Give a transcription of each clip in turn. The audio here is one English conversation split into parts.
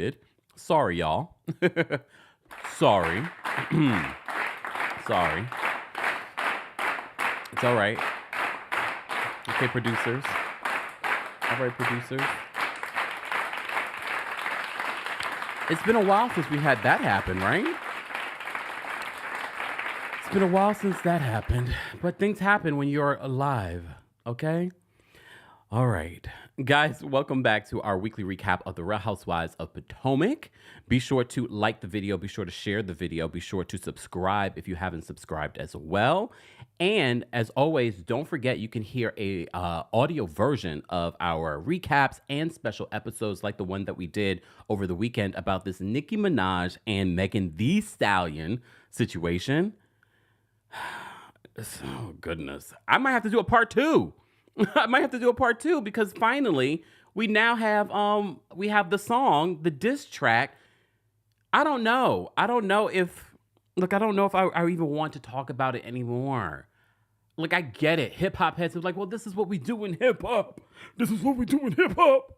scripted. Sorry, y'all. Sorry. Sorry. It's all right. Okay, producers. All right, producers. It's been a while since we had that happen, right? It's been a while since that happened, but things happen when you're alive, okay? All right. Guys, welcome back to our weekly recap of the Real Housewives of Potomac. Be sure to like the video. Be sure to share the video. Be sure to subscribe if you haven't subscribed as well. And as always, don't forget you can hear a audio version of our recaps and special episodes like the one that we did over the weekend about this Nicki Minaj and Megan Thee Stallion situation. Oh, goodness. I might have to do a part two. I might have to do a part two because finally we now have the song, the diss track. I don't know if I even want to talk about it anymore. Like, I get it. Hip hop heads are like, well, this is what we do in hip hop. This is what we do in hip hop.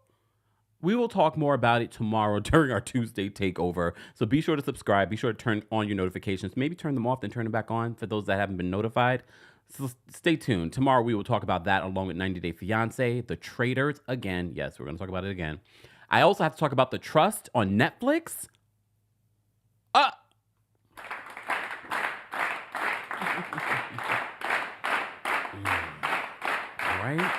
We will talk more about it tomorrow during our Tuesday takeover. So be sure to subscribe. Be sure to turn on your notifications. Maybe turn them off, then turn them back on for those that haven't been notified. So stay tuned. Tomorrow we will talk about that along with 90 Day Fiance, The Traitors again. Yes, we're going to talk about it again. I also have to talk about The Trust on Netflix. All right.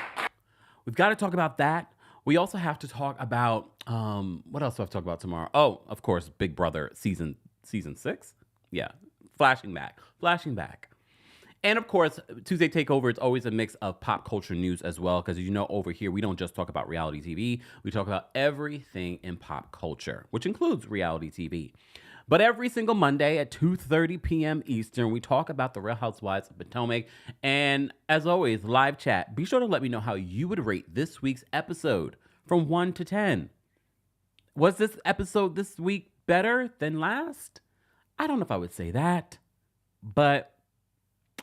We've got to talk about that. We also have to talk about, what else do I have to talk about tomorrow? Oh, of course, Big Brother season 6. Yeah, flashing back. And of course, Tuesday Takeover is always a mix of pop culture news as well, because you know over here, we don't just talk about reality TV. We talk about everything in pop culture, which includes reality TV. But every single Monday at 2:30 p.m. Eastern, we talk about the Real Housewives of Potomac. And as always, live chat. Be sure to let me know how you would rate this week's episode from 1 to 10. Was this episode this week better than last? I don't know if I would say that, but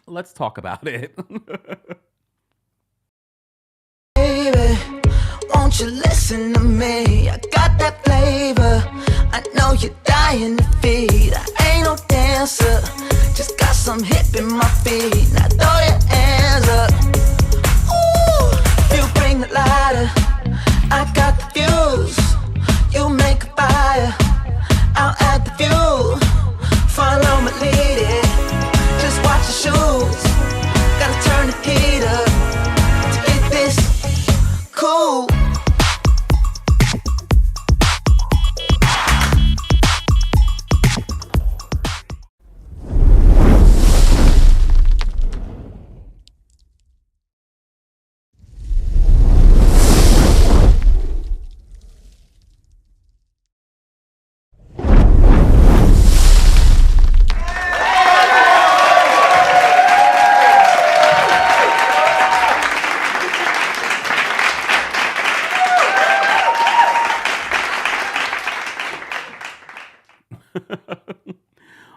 let's talk about it. Baby, won't you listen to me? I got that flavor. I know you're dying to feed. I ain't no dancer, just got some hip in my feet. Now throw your hands up. Ooh, you bring the lighter, I got the fuse. You make a fire, I'll add the fuel. Follow my lead, just watch your shoes. Gotta turn the heat up to get this cool.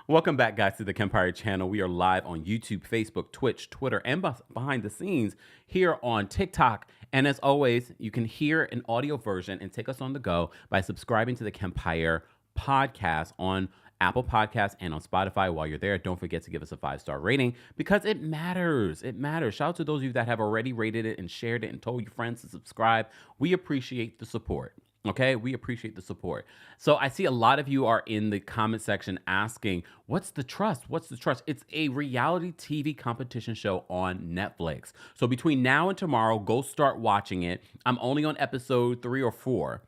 Welcome back, guys, to the Kempire channel. We are live on YouTube, Facebook, Twitch, Twitter, and behind the scenes here on TikTok. And as always, you can hear an audio version and take us on the go by subscribing to the Kempire podcast on Apple Podcasts and on Spotify. While you're there, don't forget to give us a 5-star rating because it matters. It matters. Shout out to those of you that have already rated it and shared it and told your friends to subscribe. We appreciate the support. Okay, we appreciate the support. So I see a lot of you are in the comment section asking, what's The Trust? What's The Trust? It's a reality TV competition show on Netflix. So between now and tomorrow, go start watching it. I'm only on episode 3 or 4.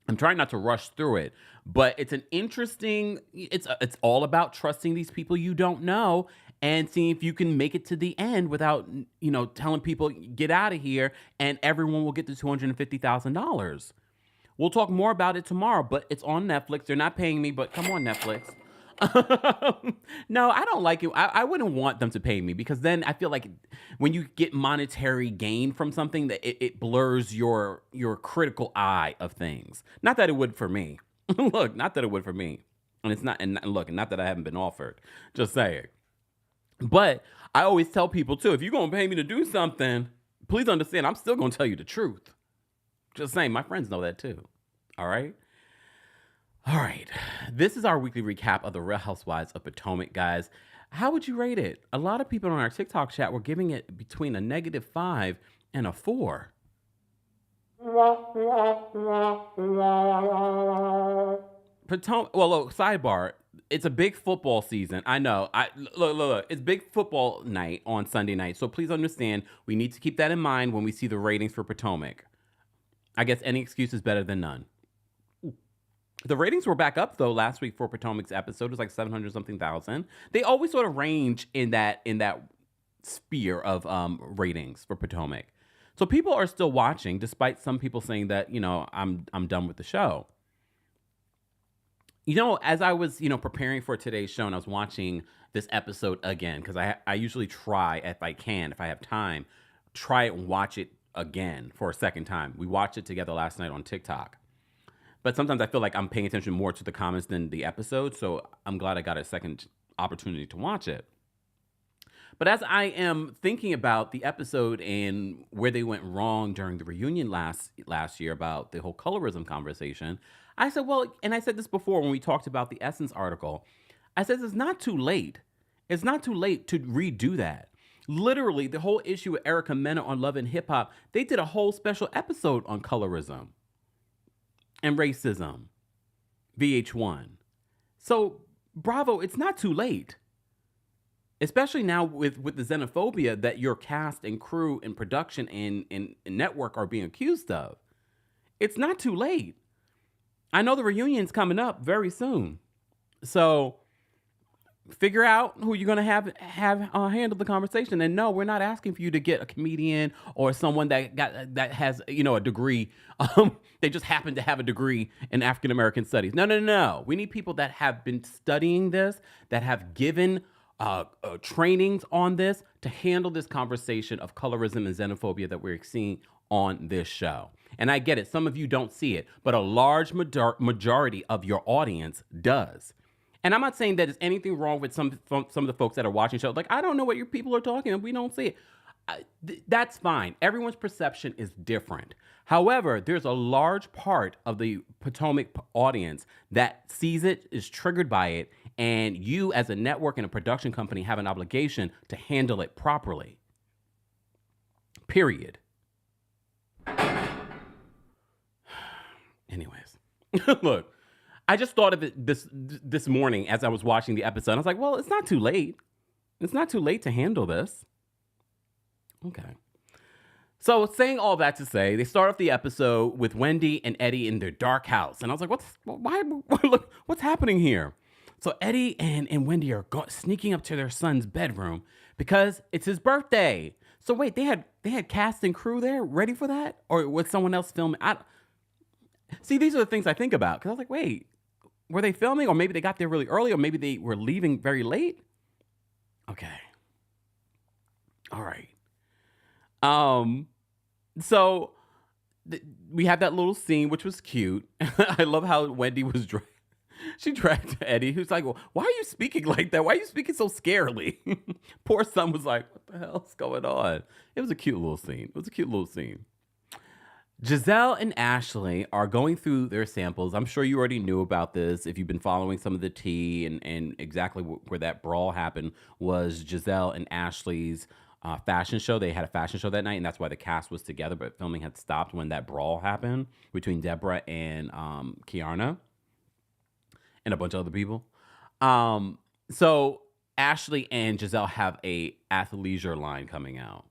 I'm trying not to rush through it, but it's an interesting, it's all about trusting these people you don't know and seeing if you can make it to the end without, telling people, get out of here, and everyone will get the $250,000. We'll talk more about it tomorrow, but it's on Netflix. They're not paying me, but come on, Netflix. No, I don't like it. I wouldn't want them to pay me because then I feel like when you get monetary gain from something, that it blurs your critical eye of things. Not that it would for me. Look, not that it would for me. And it's not, and look, not that I haven't been offered. Just saying. But I always tell people too, if you're going to pay me to do something, please understand, I'm still going to tell you the truth. Just saying, my friends know that too. All right. All right. This is our weekly recap of the Real Housewives of Potomac, guys. How would you rate it? A lot of people on our TikTok chat were giving it between a -5 and a 4. Potomac. Well, look, sidebar. It's a big football season. I know. Look. It's big football night on Sunday night. So please understand, we need to keep that in mind when we see the ratings for Potomac. I guess any excuse is better than none. The ratings were back up though last week for Potomac's episode. It was like 700 something thousand. They always sort of range in that sphere of ratings for Potomac. So people are still watching, despite some people saying that, I'm done with the show. As I was, preparing for today's show and I was watching this episode again, because I usually try, if I have time, try it and watch it again for a second time. We watched it together last night on TikTok. But sometimes I feel like I'm paying attention more to the comments than the episode, so I'm glad I got a second opportunity to watch it. But as I am thinking about the episode and where they went wrong during the reunion last year about the whole colorism conversation, I said, well, and I said this before when we talked about the Essence article, I said it's not too late. It's not too late to redo that. Literally, the whole issue with Erica Mena on Love and Hip Hop, they did a whole special episode on colorism and racism, VH1. So, bravo, it's not too late. Especially now with the xenophobia that your cast and crew and production and network are being accused of. It's not too late. I know the reunion's coming up very soon. So, figure out who you're going to have handle the conversation. And no, we're not asking for you to get a comedian or someone that has, a degree. They just happen to have a degree in African American studies. No. We need people that have been studying this, that have given trainings on this to handle this conversation of colorism and xenophobia that we're seeing on this show. And I get it. Some of you don't see it, but a large majority of your audience does. And I'm not saying that there's anything wrong with some of the folks that are watching shows. Like, I don't know what your people are talking and we don't see it. That's fine. Everyone's perception is different. However, there's a large part of the Potomac audience that sees it, is triggered by it, and you as a network and a production company have an obligation to handle it properly. Period. Anyways, look. I just thought of it this morning as I was watching the episode. I was like, well, it's not too late. It's not too late to handle this. Okay. So saying all that to say, they start off the episode with Wendy and Eddie in their dark house. And I was like, what's happening here? So Eddie and Wendy are sneaking up to their son's bedroom because it's his birthday. So wait, they had cast and crew there ready for that? Or was someone else filming? See, these are the things I think about. Because I was like, wait. Were they filming? Or maybe they got there really early, or maybe they were leaving very late? Okay. All right. So we had that little scene, which was cute. I love how Wendy was she dragged Eddie, who's like, well, why are you speaking like that? Why are you speaking so scarily? Poor son was like, what the hell's going on? It was a cute little scene. Gizelle and Ashley are going through their samples. I'm sure you already knew about this if you've been following some of the tea, and exactly where that brawl happened was Gizelle and Ashley's fashion show. They had a fashion show that night, and that's why the cast was together, but filming had stopped when that brawl happened between Deborah and Kiarna and a bunch of other people. So Ashley and Gizelle have a athleisure line coming out.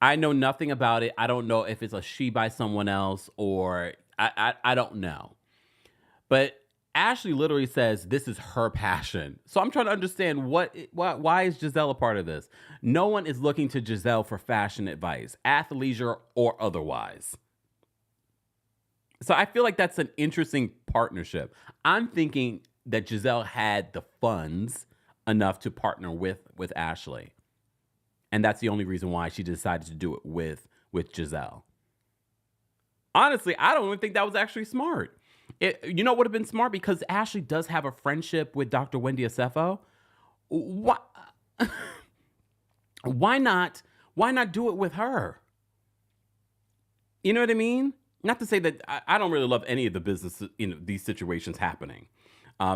I know nothing about it. I don't know if it's a she by someone else or I don't know. But Ashley literally says this is her passion. So I'm trying to understand why is Gizelle a part of this? No one is looking to Gizelle for fashion advice, athleisure or otherwise. So I feel like that's an interesting partnership. I'm thinking that Gizelle had the funds enough to partner with Ashley. And that's the only reason why she decided to do it with Gizelle. Honestly, I don't even think that was actually smart. You know what would have been smart? Because Ashley does have a friendship with Dr. Wendy Asefo. Why not do it with her? You know what I mean? not to say that I don't really love any of the business, these situations happening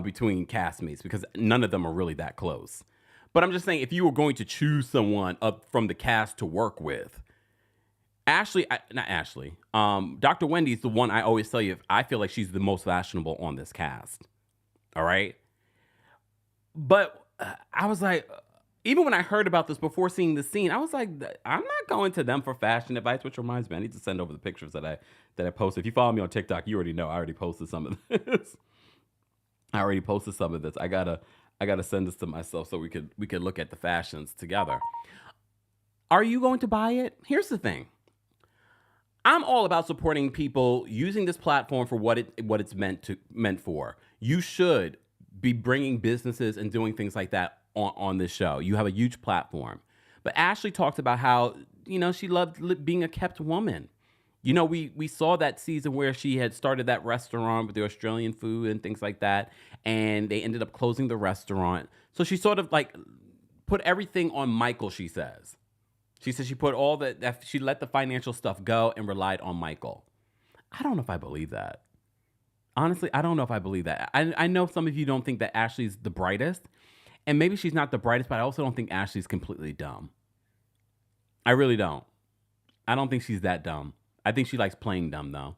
between castmates, because none of them are really that close. But I'm just saying, if you were going to choose someone up from the cast to work with, Dr. Wendy's the one I always tell you, I feel like she's the most fashionable on this cast. All right. But I was like, even when I heard about this before seeing the scene, I was like, I'm not going to them for fashion advice, which reminds me, I need to send over the pictures that I posted. If you follow me on TikTok, you already know I already posted some of this. I gotta send this to myself so we could look at the fashions together. Are you going to buy it? Here's the thing. I'm all about supporting people using this platform for what it's meant for. You should be bringing businesses and doing things like that on this show. You have a huge platform. But Ashley talked about how, she loved being a kept woman. We saw that season where she had started that restaurant with the Australian food and things like that, and they ended up closing the restaurant. So she sort of like put everything on Michael, she says. She says she put all that she let the financial stuff go and relied on Michael. I don't know if I believe that. Honestly, I don't know if I believe that. I know some of you don't think that Ashley's the brightest, and maybe she's not the brightest, but I also don't think Ashley's completely dumb. I really don't. I don't think she's that dumb. I think she likes playing dumb, though.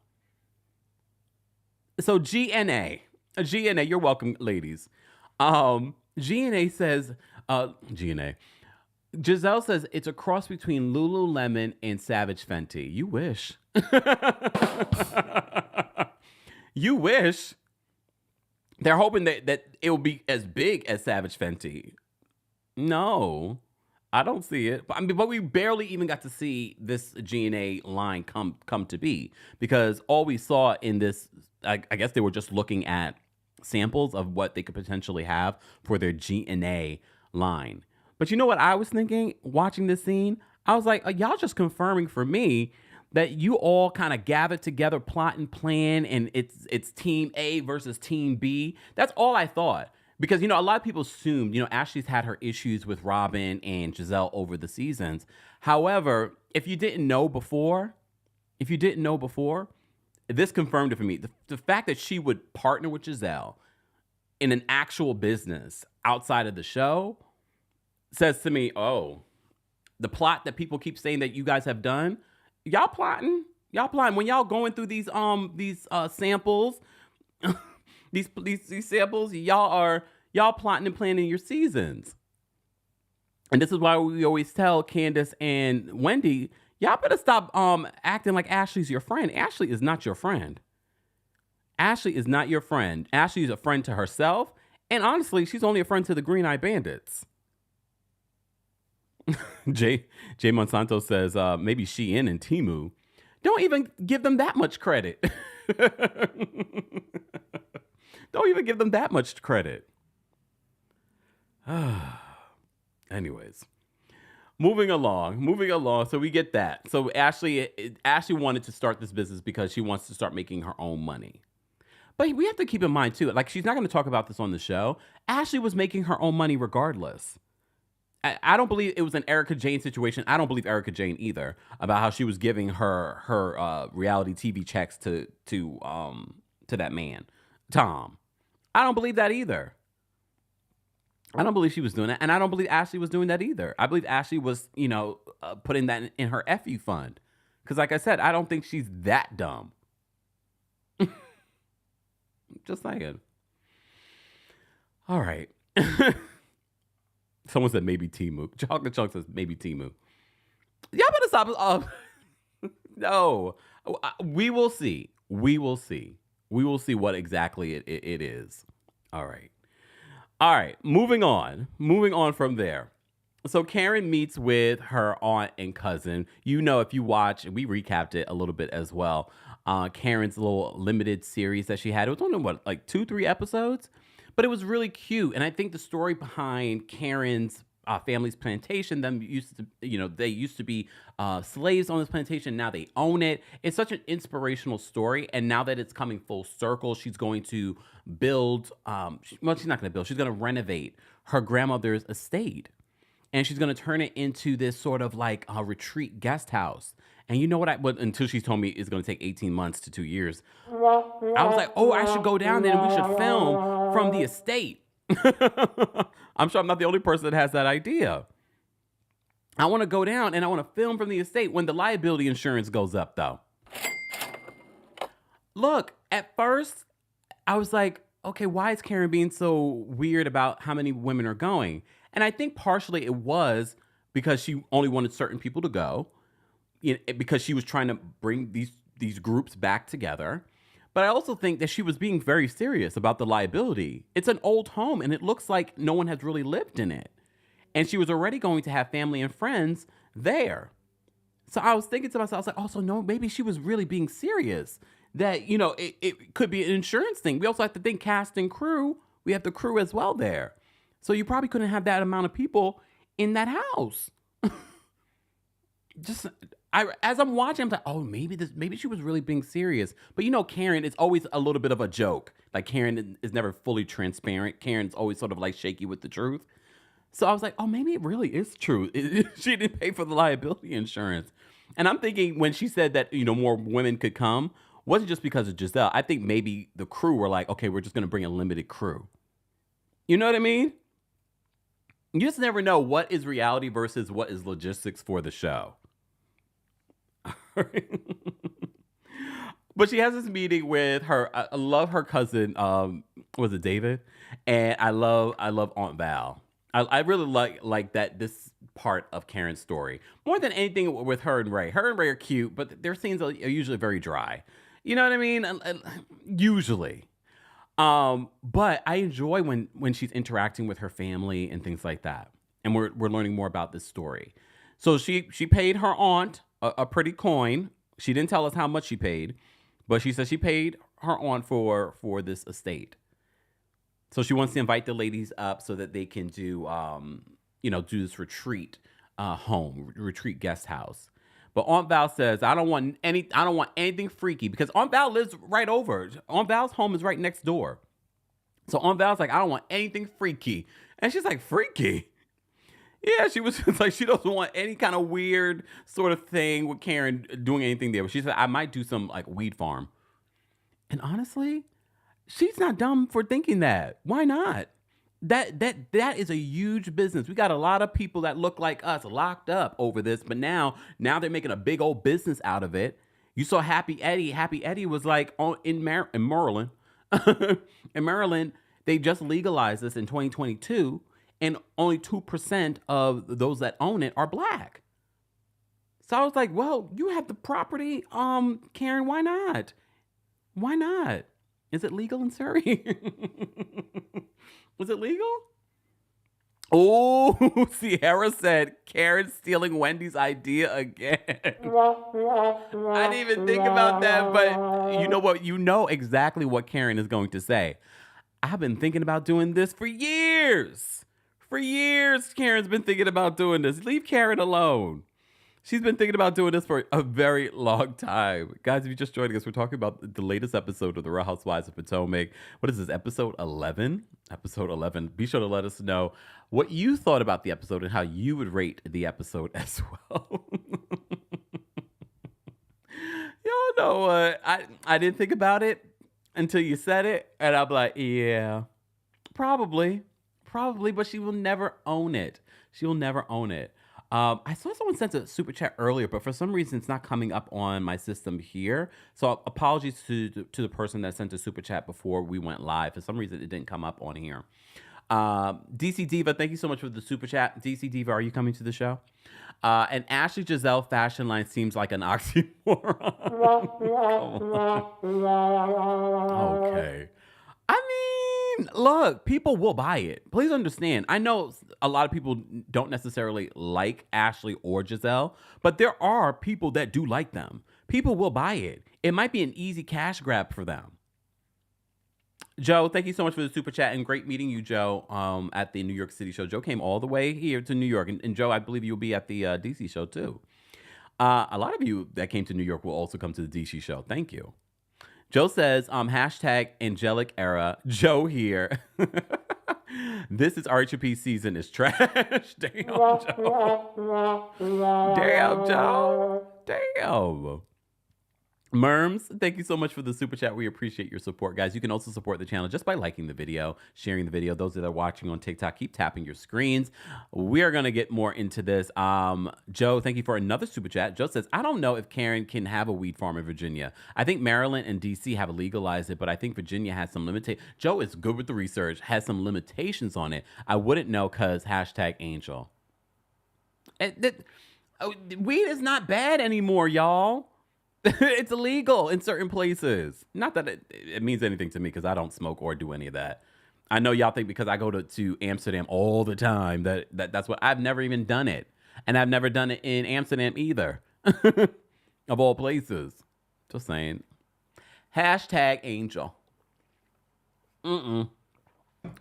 So GNA, you're welcome, ladies. GNA says, Gizelle says it's a cross between Lululemon and Savage Fenty. You wish. You wish. They're hoping that it will be as big as Savage Fenty. No, I don't see it. But we barely even got to see this GNA line come to be, because all we saw in this, I guess they were just looking at samples of what they could potentially have for their GNA line. But you know what I was thinking watching this scene? I was like, y'all just confirming for me that you all kind of gathered together, plot and plan, and it's team A versus team B. That's all I thought. Because, a lot of people assumed, Ashley's had her issues with Robyn and Gizelle over the seasons. However, if you didn't know before, this confirmed it for me. The fact that she would partner with Gizelle in an actual business outside of the show says to me, oh, the plot that people keep saying that you guys have done, y'all plotting. When y'all going through these samples, these samples, y'all plotting and planning your seasons. And this is why we always tell Candace and Wendy, y'all better stop acting like Ashley's your friend. Ashley is not your friend. Ashley is not your friend. Ashley is a friend to herself, and honestly, she's only a friend to the Green Eye Bandits. Jay Monsanto says maybe Shein and Temu. Don't even give them that much credit. Don't even give them that much credit. Anyways, moving along. So we get that. So Ashley wanted to start this business because she wants to start making her own money. But we have to keep in mind too, like, she's not going to talk about this on the show. Ashley was making her own money regardless. I don't believe it was an Erica Jane situation. I don't believe Erica Jane either, about how she was giving her reality TV checks to that man, Tom. I don't believe that either. I don't believe she was doing that, and I don't believe Ashley was doing that either. I believe Ashley was, putting that in her FU fund, because, like I said, I don't think she's that dumb. Just saying. All right. Someone said maybe Temu. Chocolate Chunk says maybe Temu. Y'all better stop. No. We will see. We will see what exactly it is. All right. Moving on from there. So Karen meets with her aunt and cousin. If you watch, we recapped it a little bit as well. Karen's little limited series that she had. It was only, 2-3 episodes? But it was really cute. And I think the story behind Karen's family's plantation, they used to be slaves on this plantation. Now they own it. It's such an inspirational story. And now that it's coming full circle, she's going to build, she's not going to build, she's going to renovate her grandmother's estate. and she's going to turn it into this sort of like a retreat guest house. And you know what? Until she told me it's going to take 18 months to 2 years. I was like, oh, I should go down there and we should film from the estate. I'm sure I'm not the only person that has that idea. I want to go down and I want to film from the estate when the liability insurance goes up, though. Look, at first, I was like, okay, why is Karen being so weird about how many women are going? And I think partially it was because she only wanted certain people to go, because she was trying to bring these groups back together. But I also think that she was being very serious about the liability. It's an old home, and it looks like no one has really lived in it. And she was already going to have family and friends there. So I was thinking to myself, I was like, oh, so no, maybe she was really being serious. That, it could be an insurance thing. We also have to think cast and crew. We have the crew as well there. So you probably couldn't have that amount of people in that house. As I'm watching, I'm like, oh, maybe she was really being serious. But Karen is always a little bit of a joke. Like, Karen is never fully transparent. Karen's always sort of like shaky with the truth. So I was like, oh, maybe it really is true. She didn't pay for the liability insurance. And I'm thinking when she said that, more women could come, wasn't just because of Gizelle. I think maybe the crew were like, okay, we're just going to bring a limited crew. You know what I mean? You just never know what is reality versus what is logistics for the show. But she has this meeting with her. I love her cousin. Was it David? And I love Aunt Val. I really like that this part of Karen's story more than anything with her and Ray. Her and Ray are cute, but their scenes are usually very dry. You know what I mean? Usually. But I enjoy when she's interacting with her family and things like that. And we're learning more about this story. So she paid her aunt a pretty coin. She didn't tell us how much she paid, but she said she paid her aunt for this estate. So she wants to invite the ladies up so that they can do do this retreat retreat guest house. But Aunt Val says, I don't want anything freaky, because Aunt Val lives right over. Aunt Val's home is right next door. So Aunt Val's like, I don't want anything freaky. And she's like, freaky? Yeah, she was just like, she doesn't want any kind of weird sort of thing with Karen doing anything there. But she said, I might do some like weed farm. And honestly, she's not dumb for thinking that. Why not? That is a huge business. We got a lot of people that look like us locked up over this, but now they're making a big old business out of it. You saw Happy Eddie. Happy Eddie was like in Maryland. In Maryland, they just legalized this in 2022, and only 2% of those that own it are black. So I was like, well, you have the property, Karen, why not? Why not? Is it legal in Surry? Was it legal? Oh, Sierra said, Karen stealing Wendy's idea again. I didn't even think about that, but you know what? You know exactly what Karen is going to say. I've been thinking about doing this for years. For years, Karen's been thinking about doing this. Leave Karen alone. She's been thinking about doing this for a very long time. Guys, if you're just joining us, we're talking about the latest episode of The Real Housewives of Potomac. What is this, episode 11? Episode 11. Be sure to let us know what you thought about the episode and how you would rate the episode as well. Y'all know what? I didn't think about it until you said it, and I'm like, yeah, probably, but she will never own it. She will never own it. I saw someone sent a super chat earlier, but for some reason it's not coming up on my system here. So apologies to the person that sent a super chat before we went live. For some reason it didn't come up on here. DC Diva, thank you so much for the super chat. DC Diva, are you coming to the show? And Ashley Gizelle fashion line seems like an oxymoron. Okay. I mean, look, people will buy it. Please understand. I know a lot of people don't necessarily like Ashley or Gizelle, but there are people that do like them. People will buy it. It might be an easy cash grab for them. Joe, thank you so much for the super chat, and great meeting you, Joe, at the New York City show. Joe came all the way here to New York, and Joe, I believe you'll be at the DC show too. A lot of you that came to New York will also come to the DC show. Thank you. Joe says, hashtag angelic era. Joe here. This is RHOP season is trash. Damn, Joe. Damn, Joe. Damn. Merms, thank you so much for the super chat. We appreciate your support, guys. You can also support the channel just by liking the video, sharing the video. Those that are watching on TikTok, keep tapping your screens. We are going to get more into this. Joe, thank you for another super chat. Joe says, I don't know if Karen can have a weed farm in Virginia. I think Maryland and D.C. have legalized it, but I think Virginia has some limitations. Joe is good with the research, has some limitations on it. I wouldn't know because #Angel. Weed is not bad anymore, y'all. It's illegal in certain places. Not that it means anything to me because I don't smoke or do any of that. I know y'all think because I go to Amsterdam all the time that's what I've never even done it. And I've never done it in Amsterdam either. Of all places. Just saying. #Angel.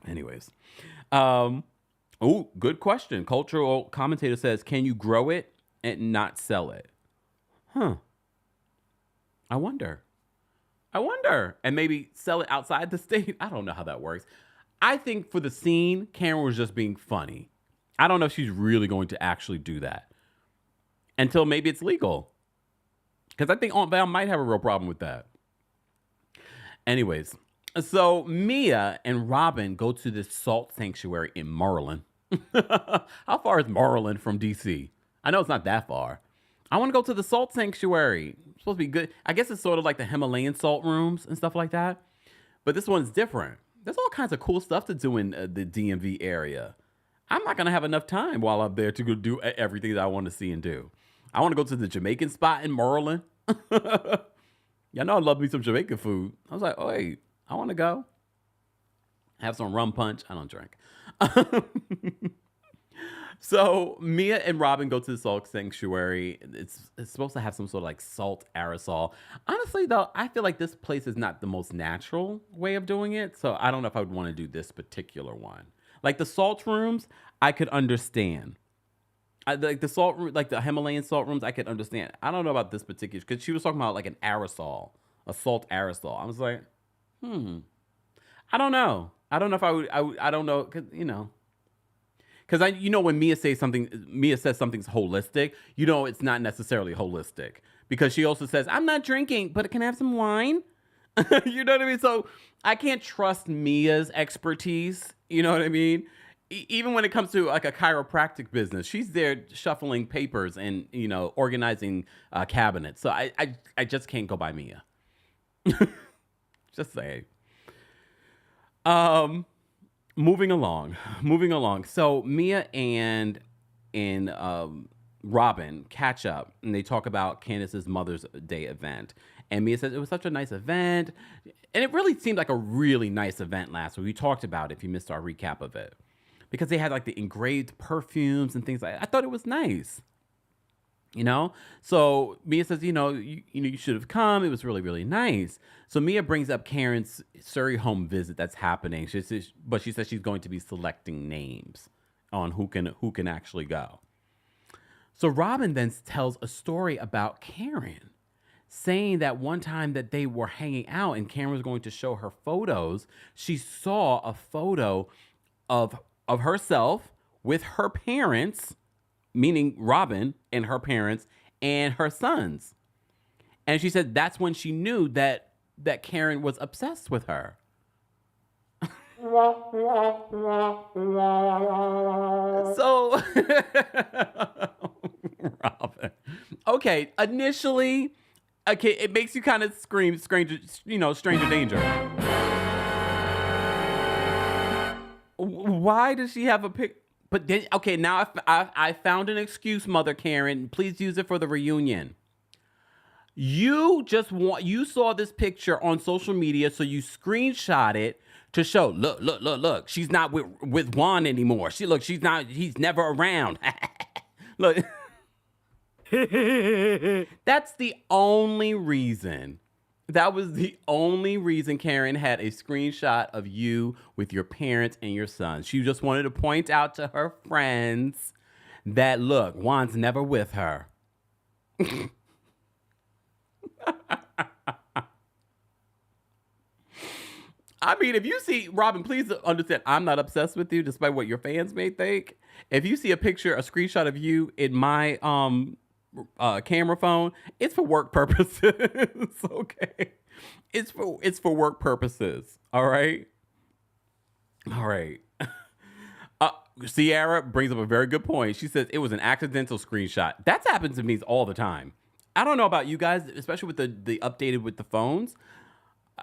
Anyways. Good question. Cultural commentator says, can you grow it and not sell it? Huh. I wonder. And maybe sell it outside the state. I don't know how that works. I think for the scene, Karen was just being funny. I don't know if she's really going to actually do that. Until maybe it's legal. Because I think Aunt Val might have a real problem with that. Anyways, so Mia and Robyn go to this salt sanctuary in Maryland. How far is Maryland from D.C.? I know it's not that far. I want to go to the salt sanctuary. It's supposed to be good. I guess it's sort of like the Himalayan salt rooms and stuff like that. But this one's different. There's all kinds of cool stuff to do in the DMV area. I'm not going to have enough time while I'm there to go do everything that I want to see and do. I want to go to the Jamaican spot in Maryland. Y'all know I love me some Jamaican food. I was like, oh, wait, I want to go. Have some rum punch. I don't drink. So Mia and Robyn go to the salt sanctuary. It's supposed to have some sort of like salt aerosol. Honestly, though, I feel like this place is not the most natural way of doing it. So I don't know if I would want to do this particular one. Like the salt rooms, I could understand. Like the salt room, like the Himalayan salt rooms, I could understand. I don't know about this particular, because she was talking about like an aerosol, a salt aerosol. I was like, I don't know. I don't know if I would. I don't know, because Because when Mia says something's holistic, it's not necessarily holistic, because she also says, I'm not drinking, but can I have some wine? You know what I mean? So I can't trust Mia's expertise. You know what I mean? Even when it comes to like a chiropractic business, she's there shuffling papers and, organizing cabinets. So I just can't go by Mia. Just saying. Moving along. So Mia and Robyn catch up, and they talk about Candace's Mother's Day event. And Mia says it was such a nice event, and it really seemed like a really nice event last week. We talked about it if you missed our recap of it, because they had like the engraved perfumes and things like that. I thought it was nice. So Mia says, you should have come. It was really, really nice. So Mia brings up Karen's Surry home visit that's happening. She says she's going to be selecting names on who can actually go. So Robyn then tells a story about Karen, saying that one time that they were hanging out and Karen was going to show her photos. She saw a photo of herself with her parents, meaning Robyn and her parents and her sons. And she said that's when she knew that Karen was obsessed with her. So, Robyn. Okay, initially, it makes you kind of scream, stranger danger. Why does she have a pic? But then, okay, now I found an excuse, Mother Karen. Please use it for the reunion. You saw this picture on social media, so you screenshot it to show, look, she's not with Juan anymore. He's never around. Look. That's the only reason. That was the only reason Karen had a screenshot of you with your parents and your sons. She just wanted to point out to her friends that, look, Juan's never with her. I mean, if you see, Robyn, please understand, I'm not obsessed with you, despite what your fans may think. If you see a screenshot of you in my camera phone, it's for work purposes. Okay, it's for work purposes. All right. Sierra brings up a very good point. She says it was an accidental screenshot. That's happened to me all the time. I don't know about you guys, especially with the updated with the phones.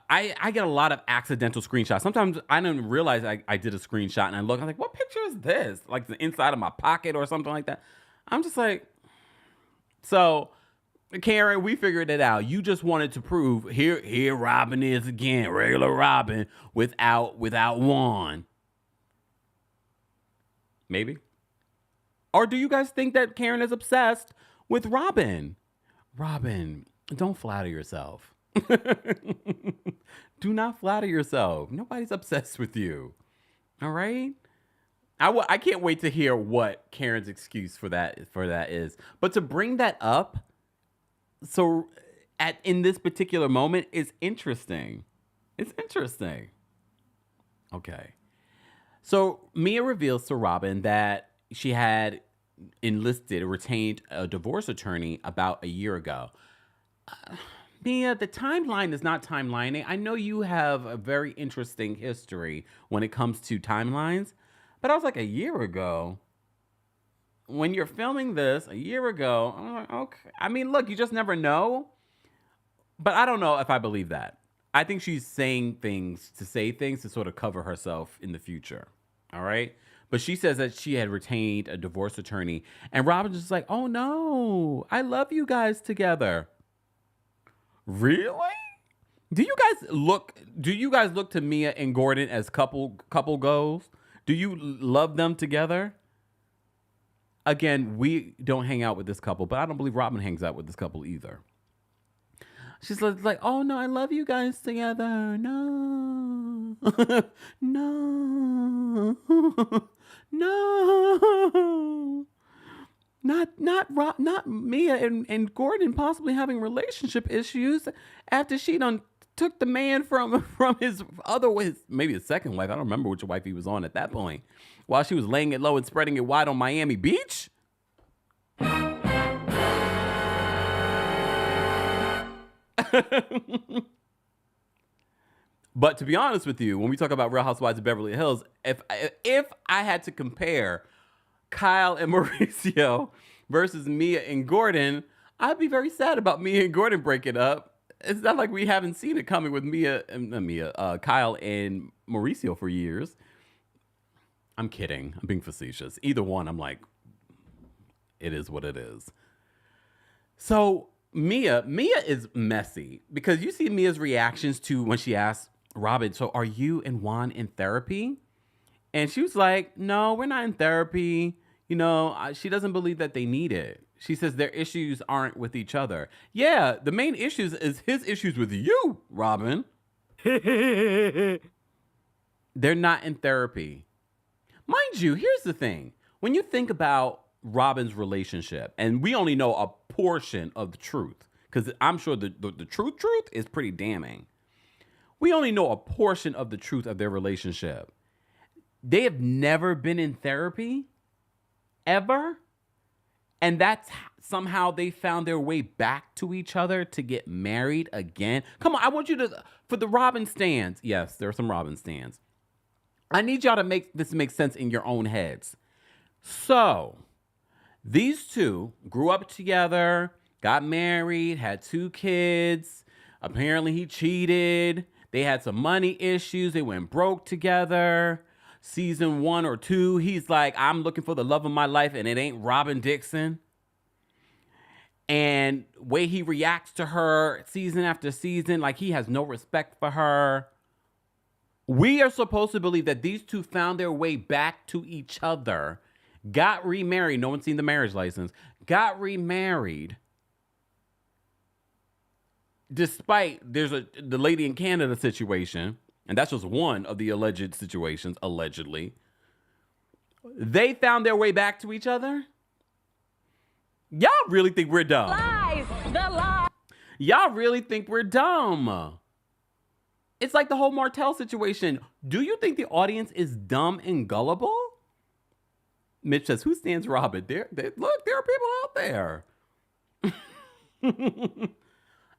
I get a lot of accidental screenshots. Sometimes I don't realize I did a screenshot and I look, I'm like, what picture is this? Like the inside of my pocket or something like that. I'm just like, so Karen, we figured it out. You just wanted to prove here Robyn is again, regular Robyn without Juan. Maybe. Or do you guys think that Karen is obsessed with Robyn? Robyn, don't flatter yourself. Do not flatter yourself. Nobody's obsessed with you. All right? I can't wait to hear what Karen's excuse for that is. But to bring that up in this particular moment is interesting. It's interesting. Okay. So Mia reveals to Robyn that she had retained a divorce attorney about a year ago. Mia, the timeline is not timelining. I know you have a very interesting history when it comes to timelines, but I was like, a year ago? When you're filming this, a year ago, I'm like, okay. I mean, look, you just never know, but I don't know if I believe that. I think she's saying things to say things to sort of cover herself in the future. All right. But she says that she had retained a divorce attorney, and Robyn's just like, oh no, I love you guys together. Really? Do you guys look to Mia and Gordon as couple goals? Do you love them together? Again, we don't hang out with this couple, but I don't believe Robyn hangs out with this couple either. She's like, oh no, I love you guys together. No, no, no. Not Mia and Gordon possibly having relationship issues after she done took the man from his maybe his second wife. I don't remember which wife he was on at that point. While she was laying it low and spreading it wide on Miami Beach. But to be honest with you, when we talk about Real Housewives of Beverly Hills, if I had to compare Kyle and Mauricio versus Mia and Gordon, I'd be very sad about Mia and Gordon breaking up. It's not like we haven't seen it coming with Kyle and Mauricio for years. I'm kidding. I'm being facetious. Either one, I'm like, it is what it is. So Mia is messy because you see Mia's reactions to when she asked Robyn, so are you and Juan in therapy? And she was like, no, we're not in therapy. You know, she doesn't believe that they need it. She says their issues aren't with each other. Yeah, the main issues is his issues with you, Robyn. They're not in therapy. Mind you, here's the thing. When you think about Robyn's relationship, and we only know a portion of the truth, because I'm sure the truth is pretty damning. We only know a portion of the truth of their relationship. They have never been in therapy, ever. And that's somehow they found their way back to each other to get married again. Come on, I want you to, for the Robyn stands. Yes, there are some Robyn stands. I need y'all to make this make sense in your own heads. So, these two grew up together, got married, had 2 kids. Apparently he cheated. They had some money issues. They went broke together. Season 1 or 2, he's like, I'm looking for the love of my life, and it ain't Robyn Dixon. And way he reacts to her season after season, like he has no respect for her. We are supposed to believe that these two found their way back to each other, got remarried. No one's seen the marriage license. Got remarried. Despite the lady in Canada situation, and that's just one of the alleged situations, allegedly. They found their way back to each other? Y'all really think we're dumb? Lies! The lie! Y'all really think we're dumb? It's like the whole Martell situation. Do you think the audience is dumb and gullible? Mitch says, who stands Robyn? Look, there are people out there.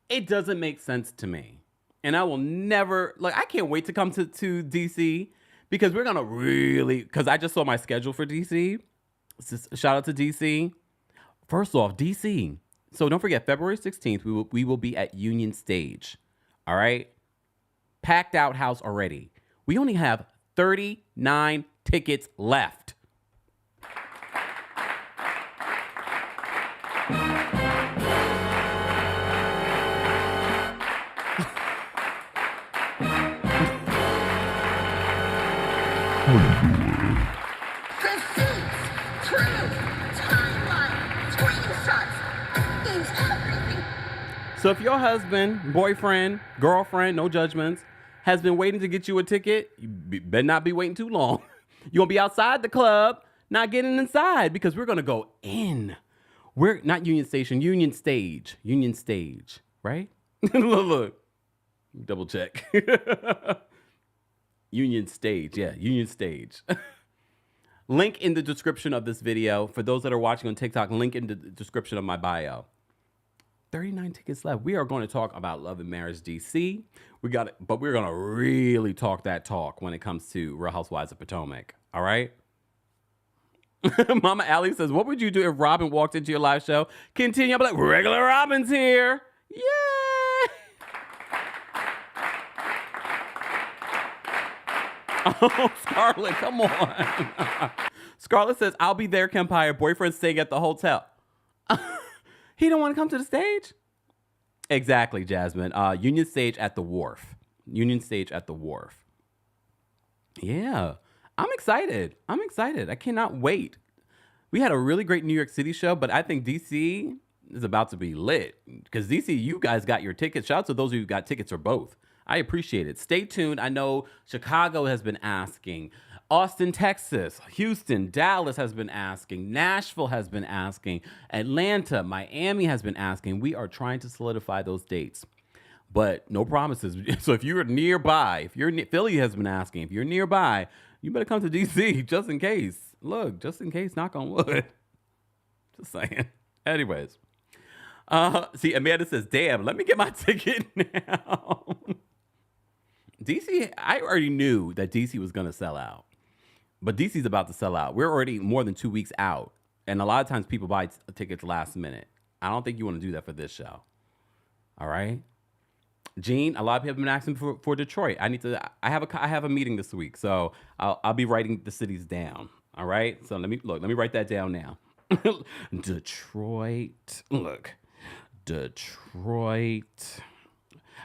It doesn't make sense to me. And I will never, I can't wait to come to DC because we're going to really, because I just saw my schedule for DC. Shout out to DC. First off, DC. So don't forget, February 16th, we will be at Union Stage. All right? Packed out house already. We only have 39 tickets left. So if your husband, boyfriend, girlfriend, no judgments, has been waiting to get you a ticket, you better not be waiting too long. You're going to be outside the club, not getting inside, because we're going to go in. We're not Union Station, Union Stage, right? Look, double check. Union Stage, yeah, Union Stage. Link in the description of this video. For those that are watching on TikTok, link in the description of my bio. 39 tickets left. We are going to talk about Love and Marriage DC. But we're going to really talk that talk when it comes to Real Housewives of Potomac. All right? Mama Allie says, what would you do if Robyn walked into your live show? Continue. I'm like, regular Robyn's here. Yay! Oh, Scarlett, come on. Scarlett says, I'll be there, Kempire. Boyfriend staying at the hotel. He don't want to come to the stage? Exactly, Jasmine. Union Stage at the Wharf. Yeah. I'm excited. I cannot wait. We had a really great New York City show, but I think DC is about to be lit. Because DC, you guys got your tickets. Shout out to those who got tickets or both. I appreciate it. Stay tuned. I know Chicago has been asking. Austin, Texas, Houston, Dallas has been asking. Nashville has been asking. Atlanta, Miami has been asking. We are trying to solidify those dates, but no promises. So if you're nearby, Philly has been asking. If you're nearby, you better come to DC just in case. Look, just in case, knock on wood. Just saying. Anyways. See, Amanda says, damn, let me get my ticket now. DC, I already knew that DC was going to sell out. But DC's about to sell out. We're already more than 2 weeks out. And a lot of times people buy tickets last minute. I don't think you want to do that for this show. All right? Gene, a lot of people have been asking for Detroit. I have a meeting this week. So I'll be writing the cities down. All right? So let me write that down now. Detroit. Look. Detroit.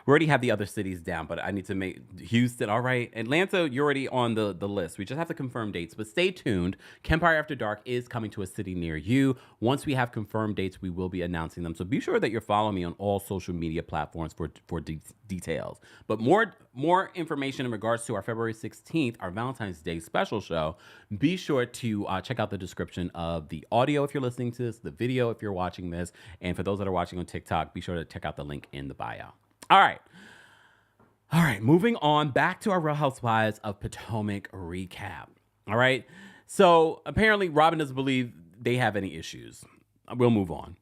We already have the other cities down, but I need to make Houston. All right. Atlanta, you're already on the list. We just have to confirm dates, but stay tuned. Kempire After Dark is coming to a city near you. Once we have confirmed dates, we will be announcing them. So be sure that you're following me on all social media platforms for details. But more information in regards to our February 16th, our Valentine's Day special show, be sure to check out the description of the audio if you're listening to this, the video if you're watching this. And for those that are watching on TikTok, be sure to check out the link in the bio. All right, moving on back to our Real Housewives of Potomac recap. All right, so apparently Robyn doesn't believe they have any issues. We'll move on.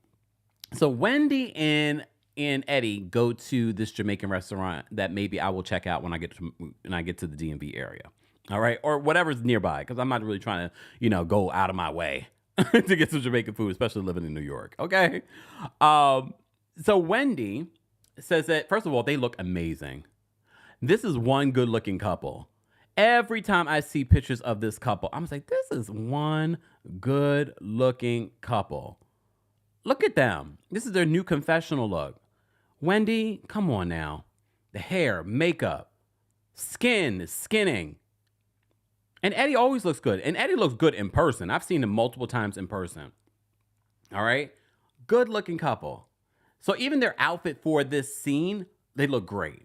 So Wendy and Eddie go to this Jamaican restaurant that maybe I will check out when I get to the DMV area. All right, or whatever's nearby, because I'm not really trying to, go out of my way to get some Jamaican food, especially living in New York. Okay, so Wendy says that, first of all, they look amazing. This is one good-looking couple. Every time I see pictures of this couple, I'm like, this is one good-looking couple. Look at them. This is their new confessional look. Wendy, come on now. The hair, makeup, skinning. And Eddie always looks good. And Eddie looks good in person. I've seen him multiple times in person. All right? Good-looking couple. So even their outfit for this scene, they look great.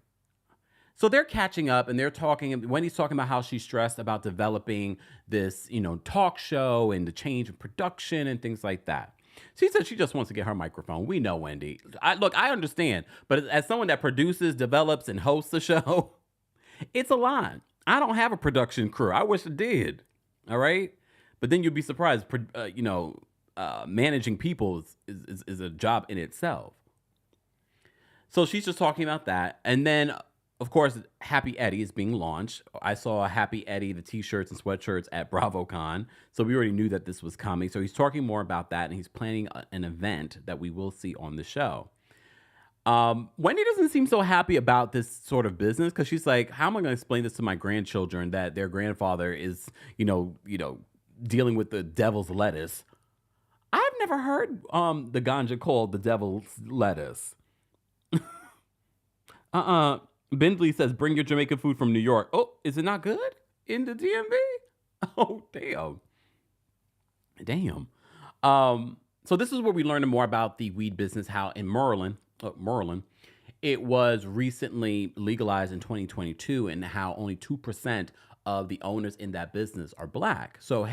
So they're catching up and they're talking. Wendy's talking about how she's stressed about developing this, talk show and the change in production and things like that. She said she just wants to get her microphone. We know Wendy. I understand. But as someone that produces, develops, and hosts a show, It's a lot. I don't have a production crew. I wish I did. All right. But then you'd be surprised, managing people is a job in itself. So she's just talking about that. And then, of course, Happy Eddie is being launched. I saw Happy Eddie, the t-shirts and sweatshirts at BravoCon. So we already knew that this was coming. So he's talking more about that, and he's planning an event that we will see on the show. Wendy doesn't seem so happy about this sort of business because she's like, how am I going to explain this to my grandchildren that their grandfather is, dealing with the devil's lettuce? I've never heard the ganja called the devil's lettuce. Bindley says, bring your Jamaican food from New York. Oh, is it not good in the DMV? Oh, damn. Damn. So this is where we learned more about the weed business, how in Maryland, it was recently legalized in 2022, and how only 2% of the owners in that business are black. So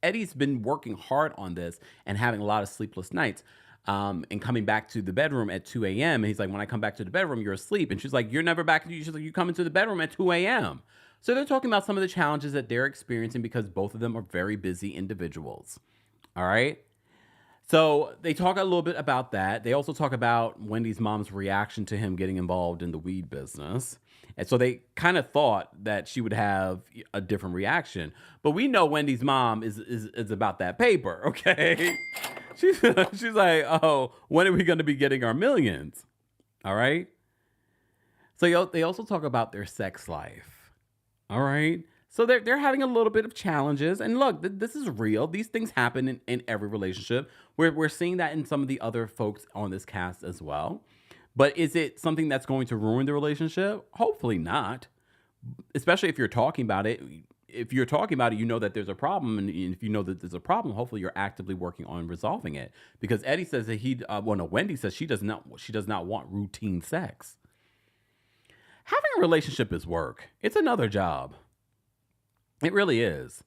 Eddie's been working hard on this and having a lot of sleepless nights. And coming back to the bedroom at 2 a.m. And he's like, when I come back to the bedroom, you're asleep. And she's like, you're never back. She's like, you come into the bedroom at 2 a.m. So they're talking about some of the challenges that they're experiencing because both of them are very busy individuals. All right. So they talk a little bit about that. They also talk about Wendy's mom's reaction to him getting involved in the weed business. And so they kind of thought that she would have a different reaction. But we know Wendy's mom is about that paper, okay? She's like, oh, when are we going to be getting our millions? All right? So they also talk about their sex life. All right? So they're having a little bit of challenges. And look, this is real. These things happen in every relationship. We're seeing that in some of the other folks on this cast as well. But is it something that's going to ruin the relationship? Hopefully not. Especially if you're talking about it. If you're talking about it, you know that there's a problem. And if you know that there's a problem, hopefully you're actively working on resolving it. Because Eddie says that Wendy says she does not want routine sex. Having a relationship is work. It's another job. It really is.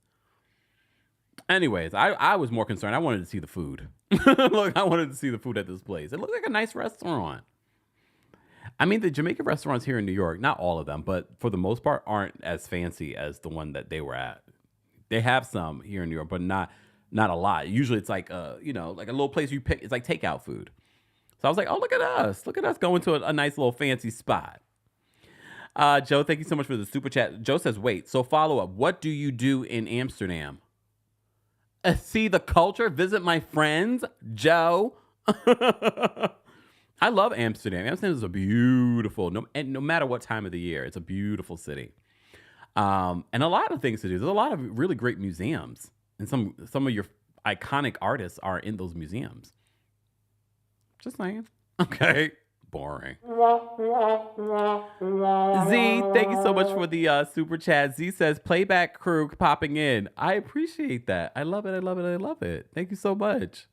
Anyways, I was more concerned. I wanted to see the food. Look, I wanted to see the food at this place. It looked like a nice restaurant. I mean, the Jamaican restaurants here in New York, not all of them, but for the most part, aren't as fancy as the one that they were at. They have some here in New York, but not a lot. Usually it's like like a little place you pick. It's like takeout food. So I was like, oh, look at us. Look at us going to a nice little fancy spot. Joe, thank you so much for the super chat. Joe says, wait, so follow up. What do you do in Amsterdam? See the culture, visit my friends, Joe. I love Amsterdam. Amsterdam is a beautiful, no matter what time of the year, it's a beautiful city. And a lot of things to do. There's a lot of really great museums, and some of your iconic artists are in those museums. Just saying. Okay. Boring. Z, thank you so much for the super chat. Z says, playback crew popping in. I appreciate that. I love it. I love it. I love it. Thank you so much.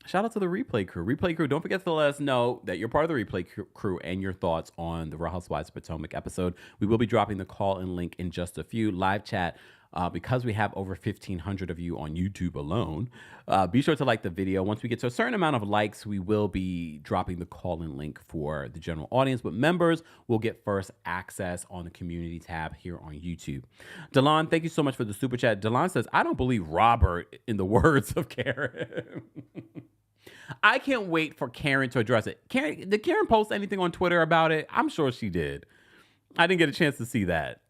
Shout out to the replay crew. Replay crew, don't forget to let us know that you're part of the replay crew and your thoughts on the Real Housewives of Potomac episode. We will be dropping the call-in link in just a few. Live chat, because we have over 1,500 of you on YouTube alone. Be sure to like the video. Once we get to a certain amount of likes, we will be dropping the call-in link for the general audience. But members will get first access on the community tab here on YouTube. Delon, thank you so much for the super chat. Delon says, I don't believe Robert, in the words of Karen. I can't wait for Karen to address it. Did Karen post anything on Twitter about it? I'm sure she did. I didn't get a chance to see that.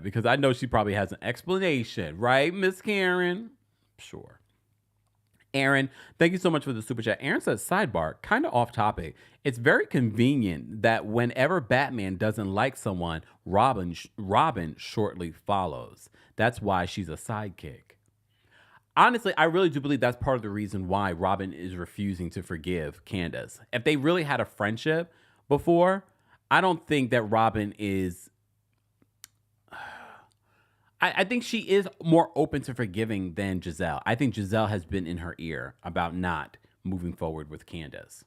Because I know she probably has an explanation, right, Miss Karen? Sure. Aaron, thank you so much for the super chat. Aaron says, sidebar, kind of off topic. It's very convenient that whenever Batman doesn't like someone, Robyn shortly follows. That's why she's a sidekick. Honestly, I really do believe that's part of the reason why Robyn is refusing to forgive Candace. If they really had a friendship before, I don't think that Robyn is... I think she is more open to forgiving than Gizelle. I think Gizelle has been in her ear about not moving forward with Candace.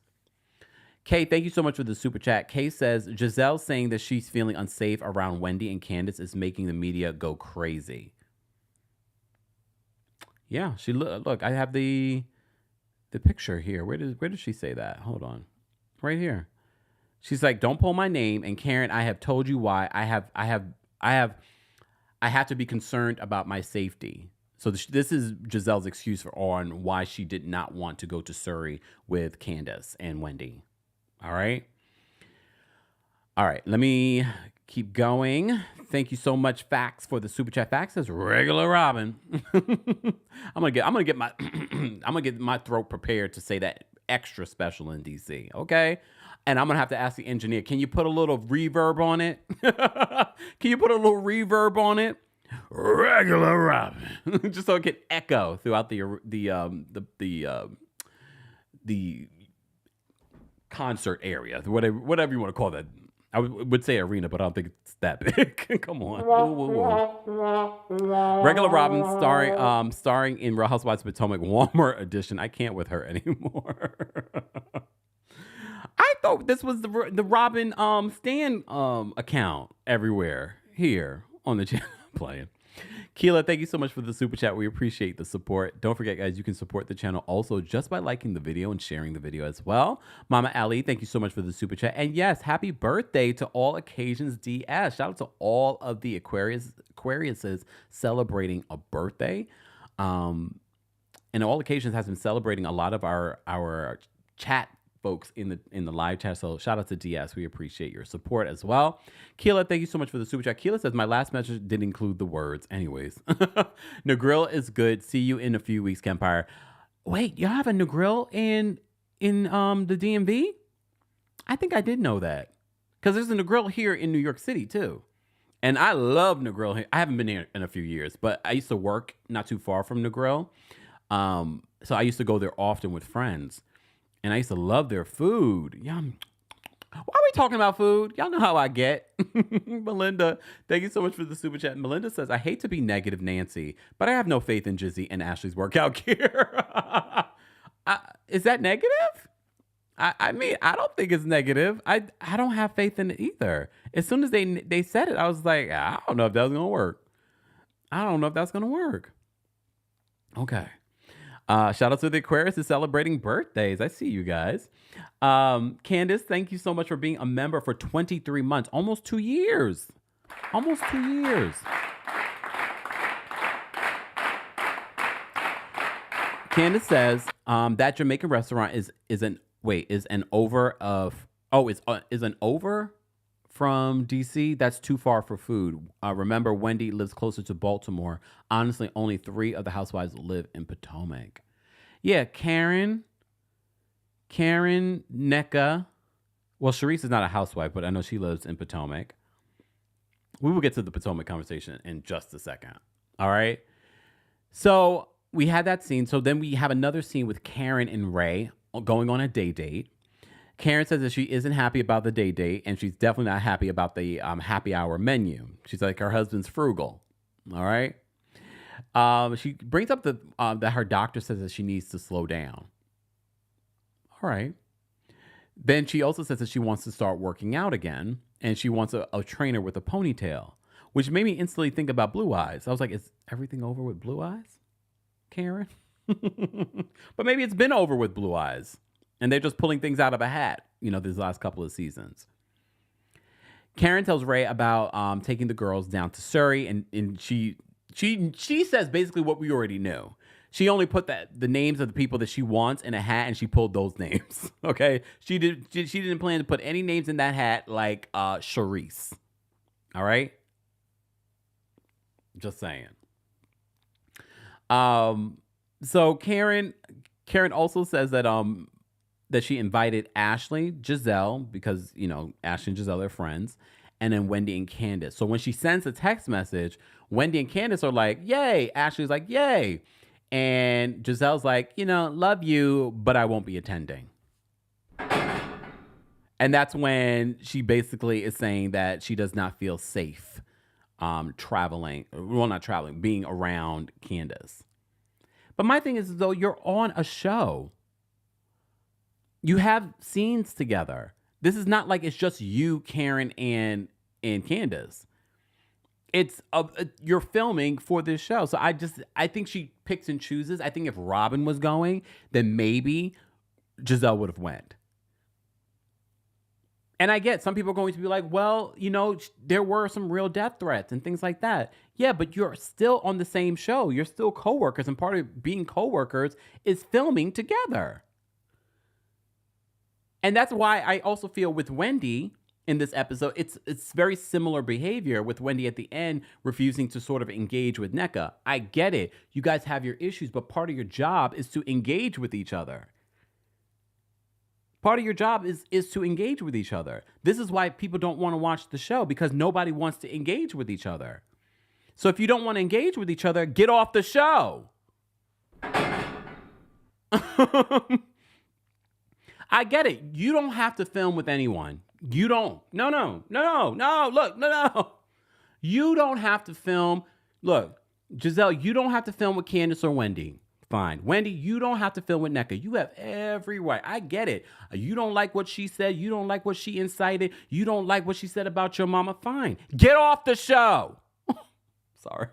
Kay, thank you so much for the super chat. Kay says, Gizelle saying that she's feeling unsafe around Wendy and Candace is making the media go crazy. Yeah, she look. I have the picture here. Where does she say that? Hold on, right here. She's like, don't pull my name. And Karen, I have told you why. I have to be concerned about my safety. So this is Gizelle's excuse on why she did not want to go to Surry with Candace and Wendy. All right. Let me keep going. Thank you so much, Fax, for the super chat. Fax says regular Robyn. I'm gonna get my throat prepared to say that extra special in DC. Okay. And I'm gonna have to ask the engineer, can you put a little reverb on it? Can you put a little reverb on it? Regular Robyn, just so it can echo throughout the concert area, whatever you want to call that. I would say arena, but I don't think it's that big. Come on. Regular Robyn starring in Real Housewives of Potomac Walmart edition. I can't with her anymore. I thought this was the Robyn Stan account everywhere here on the channel playing. Keela, thank you so much for the super chat. We appreciate the support. Don't forget, guys, you can support the channel also just by liking the video and sharing the video as well. Mama Ali, thank you so much for the super chat. And yes, happy birthday to All Occasions DS. Shout out to all of the Aquariuses celebrating a birthday. And All Occasions has been celebrating a lot of our chat folks in the live chat. So shout out to DS. We appreciate your support as well. Keela, thank you so much for the super chat. Keela says, my last message didn't include the words. Anyways, Negril is good. See you in a few weeks, Kempire. Wait, y'all have a Negril in the DMV? I think I did know that. Because there's a Negril here in New York City too. And I love Negril here. I haven't been here in a few years, but I used to work not too far from Negril. So I used to go there often with friends. And I used to love their food. Yum. Why are we talking about food? Y'all know how I get. Melinda, thank you so much for the super chat. Melinda says, I hate to be negative, Nancy, but I have no faith in Gizzy and Ashley's workout gear. Is that negative? I mean, I don't think it's negative. I don't have faith in it either. As soon as they said it, I was like, I don't know if that's going to work. Okay. Shout out to the Aquarius is celebrating birthdays. I see you guys. Candace, thank you so much for being a member for 23 months. Almost 2 years. Candace says that Jamaican restaurant is an over from DC. That's too far for food. Remember, Wendy lives closer to Baltimore. Honestly, only 3 of the housewives live in Potomac. Yeah, Karen, Nneka. Well, Sharice is not a housewife, but I know she lives in Potomac. We will get to the Potomac conversation in just a second. All right. So we had that scene. So then we have another scene with Karen and Ray going on a date. Karen says that she isn't happy about the date, and she's definitely not happy about the happy hour menu. She's like, her husband's frugal. All right. She brings up that her doctor says that she needs to slow down. All right. Then she also says that she wants to start working out again, and she wants a trainer with a ponytail, which made me instantly think about Blue Eyes. I was like, is everything over with Blue Eyes, Karen? But maybe it's been over with Blue Eyes. And they're just pulling things out of a hat, these last couple of seasons. Karen tells Ray about taking the girls down to Surry, and she says basically what we already knew. She only put the names of the people that she wants in a hat, and she pulled those names. Okay, she didn't plan to put any names in that hat like Sharice. All right, just saying. So Karen also says that she invited Ashley, Gizelle, because, Ashley and Gizelle are friends, and then Wendy and Candace. So when she sends a text message, Wendy and Candace are like, yay. Ashley's like, yay. And Gizelle's like, love you, but I won't be attending. And that's when she basically is saying that she does not feel safe being around Candace. But my thing is, though, you're on a show. You have scenes together. This is not like it's just you, Karen, and Candace. It's you're filming for this show. So I think she picks and chooses. I think if Robyn was going, then maybe Gizelle would have went. And I get some people are going to be like, well, there were some real death threats and things like that. Yeah, but you're still on the same show. You're still coworkers. And part of being coworkers is filming together. And that's why I also feel with Wendy in this episode, it's very similar behavior with Wendy at the end refusing to sort of engage with Nneka. I get it. You guys have your issues, but part of your job is to engage with each other. Part of your job is to engage with each other. This is why people don't want to watch the show, because nobody wants to engage with each other. So if you don't want to engage with each other, get off the show. I get it. You don't have to film with anyone. You don't. No. Look, no. You don't have to film. Look, Gizelle, you don't have to film with Candace or Wendy. Fine. Wendy, you don't have to film with Nneka. You have every right. I get it. You don't like what she said. You don't like what she incited. You don't like what she said about your mama. Fine. Get off the show. Sorry.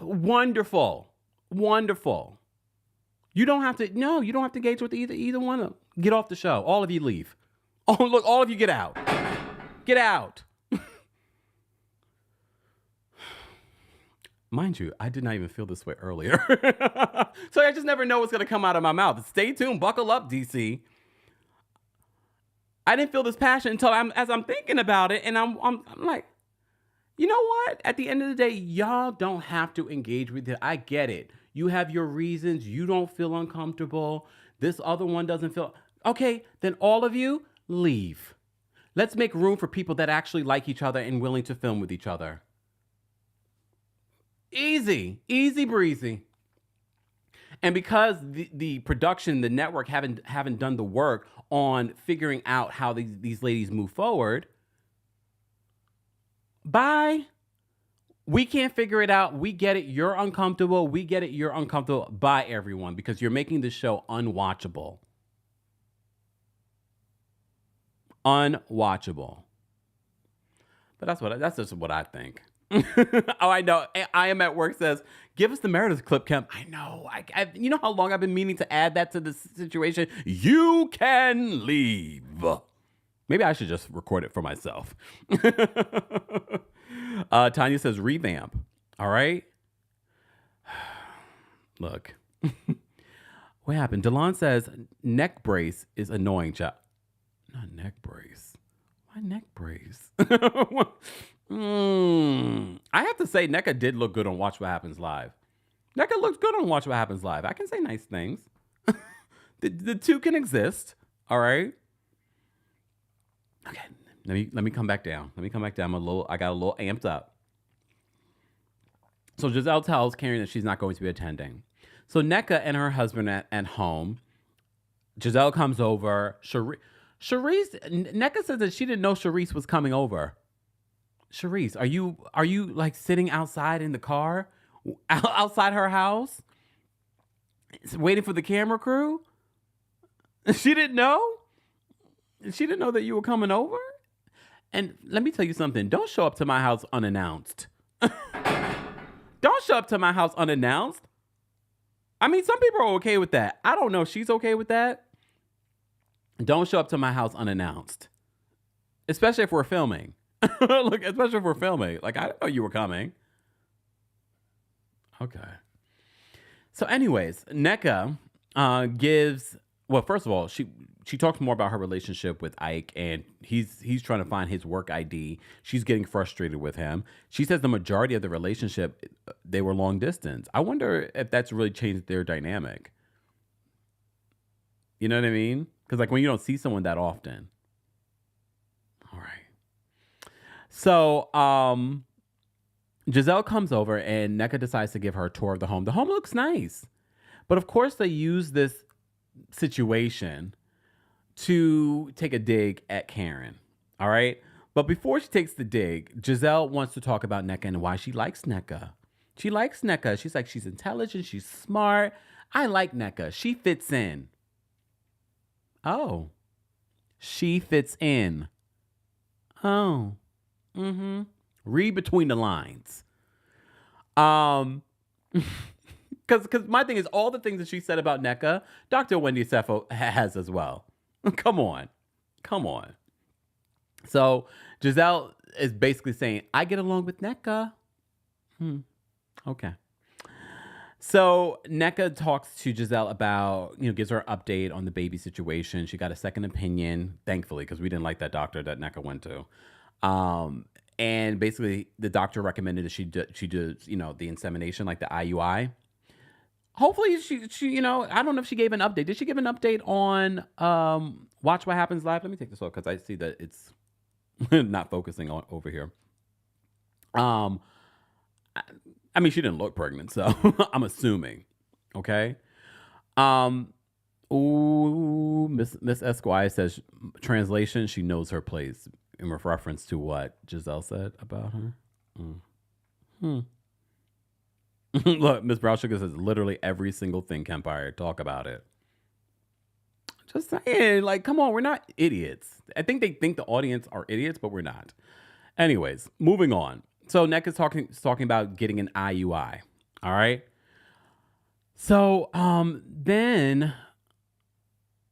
Wonderful. You don't have to engage with either one of them. Get off the show. All of you leave. Oh, look, all of you get out. Get out. Mind you, I did not even feel this way earlier. So I just never know what's going to come out of my mouth. Stay tuned. Buckle up, DC. I didn't feel this passion until as I'm thinking about it. And I'm like, you know what? At the end of the day, y'all don't have to engage with it. I get it. You have your reasons. You don't feel uncomfortable. This other one doesn't feel. Okay, then all of you leave. Let's make room for people that actually like each other and willing to film with each other. Easy breezy. And because the production, the network haven't done the work on figuring out how these ladies move forward, bye. We can't figure it out. We get it. You're uncomfortable. We get it. You're uncomfortable. Bye, everyone, because you're making this show unwatchable. Unwatchable. But that's just what I think. Oh, I know. I am at work says, give us the Meredith clip, Kemp. I know. I you know how long I've been meaning to add that to the situation? You can leave. Maybe I should just record it for myself. Tanya says, revamp. All right. Look. What happened? Delon says, neck brace is annoying, chap. Not neck brace. Why neck brace? I have to say, Nneka did look good on Watch What Happens Live. Nneka looks good on Watch What Happens Live. I can say nice things. The two can exist. All right. Okay. Let me come back down. I got a little amped up. So Gizelle tells Karen that she's not going to be attending. So Nneka and her husband at home. Gizelle comes over. Nneka says that she didn't know Charisse was coming over. Charisse, are you like sitting outside in the car, outside her house, waiting for the camera crew? She didn't know? She didn't know that you were coming over? And let me tell you something. Don't show up to my house unannounced. Don't show up to my house unannounced. I mean, some people are okay with that. I don't know if she's okay with that. Don't show up to my house unannounced. Especially if we're filming. Look, especially if we're filming. Like, I didn't know you were coming. Okay. So anyways, Nneka gives... Well, first of all, she talks more about her relationship with Ike, and he's trying to find his work ID. She's getting frustrated with him. She says the majority of the relationship, they were long distance. I wonder if that's really changed their dynamic. You know what I mean? Because like when you don't see someone that often. All right. So Gizelle comes over, and Nneka decides to give her a tour of the home. The home looks nice. But of course, they use this situation to take a dig at Karen. All right. But before she takes the dig, Gizelle wants to talk about Nneka and why she likes Nneka. She likes Nneka. She's like, she's intelligent. She's smart. I like Nneka. She fits in. Oh, she fits in. Oh, read between the lines. Because my thing is, all the things that she said about Nneka, Dr. Wendy Sefo has as well. Come on. So Gizelle is basically saying, I get along with Nneka. Okay. So Nneka talks to Gizelle about, gives her an update on the baby situation. She got a second opinion, thankfully, because we didn't like that doctor that Nneka went to. And basically, the doctor recommended that she does, the insemination, like the IUI. Hopefully, she, I don't know if she gave an update. Did she give an update on Watch What Happens Live? Let me take this off because I see that it's not focusing on over here. I mean, she didn't look pregnant, so I'm assuming. Okay. Miss Esquire says, translation, she knows her place, in reference to what Gizelle said about her. Look, Miss Brown Sugar says, literally every single thing, Kempire, talk about it. Just saying, like, come on, we're not idiots. I think they think the audience are idiots, but we're not. Anyways, moving on. So Nneka's talking about getting an IUI. All right. So then,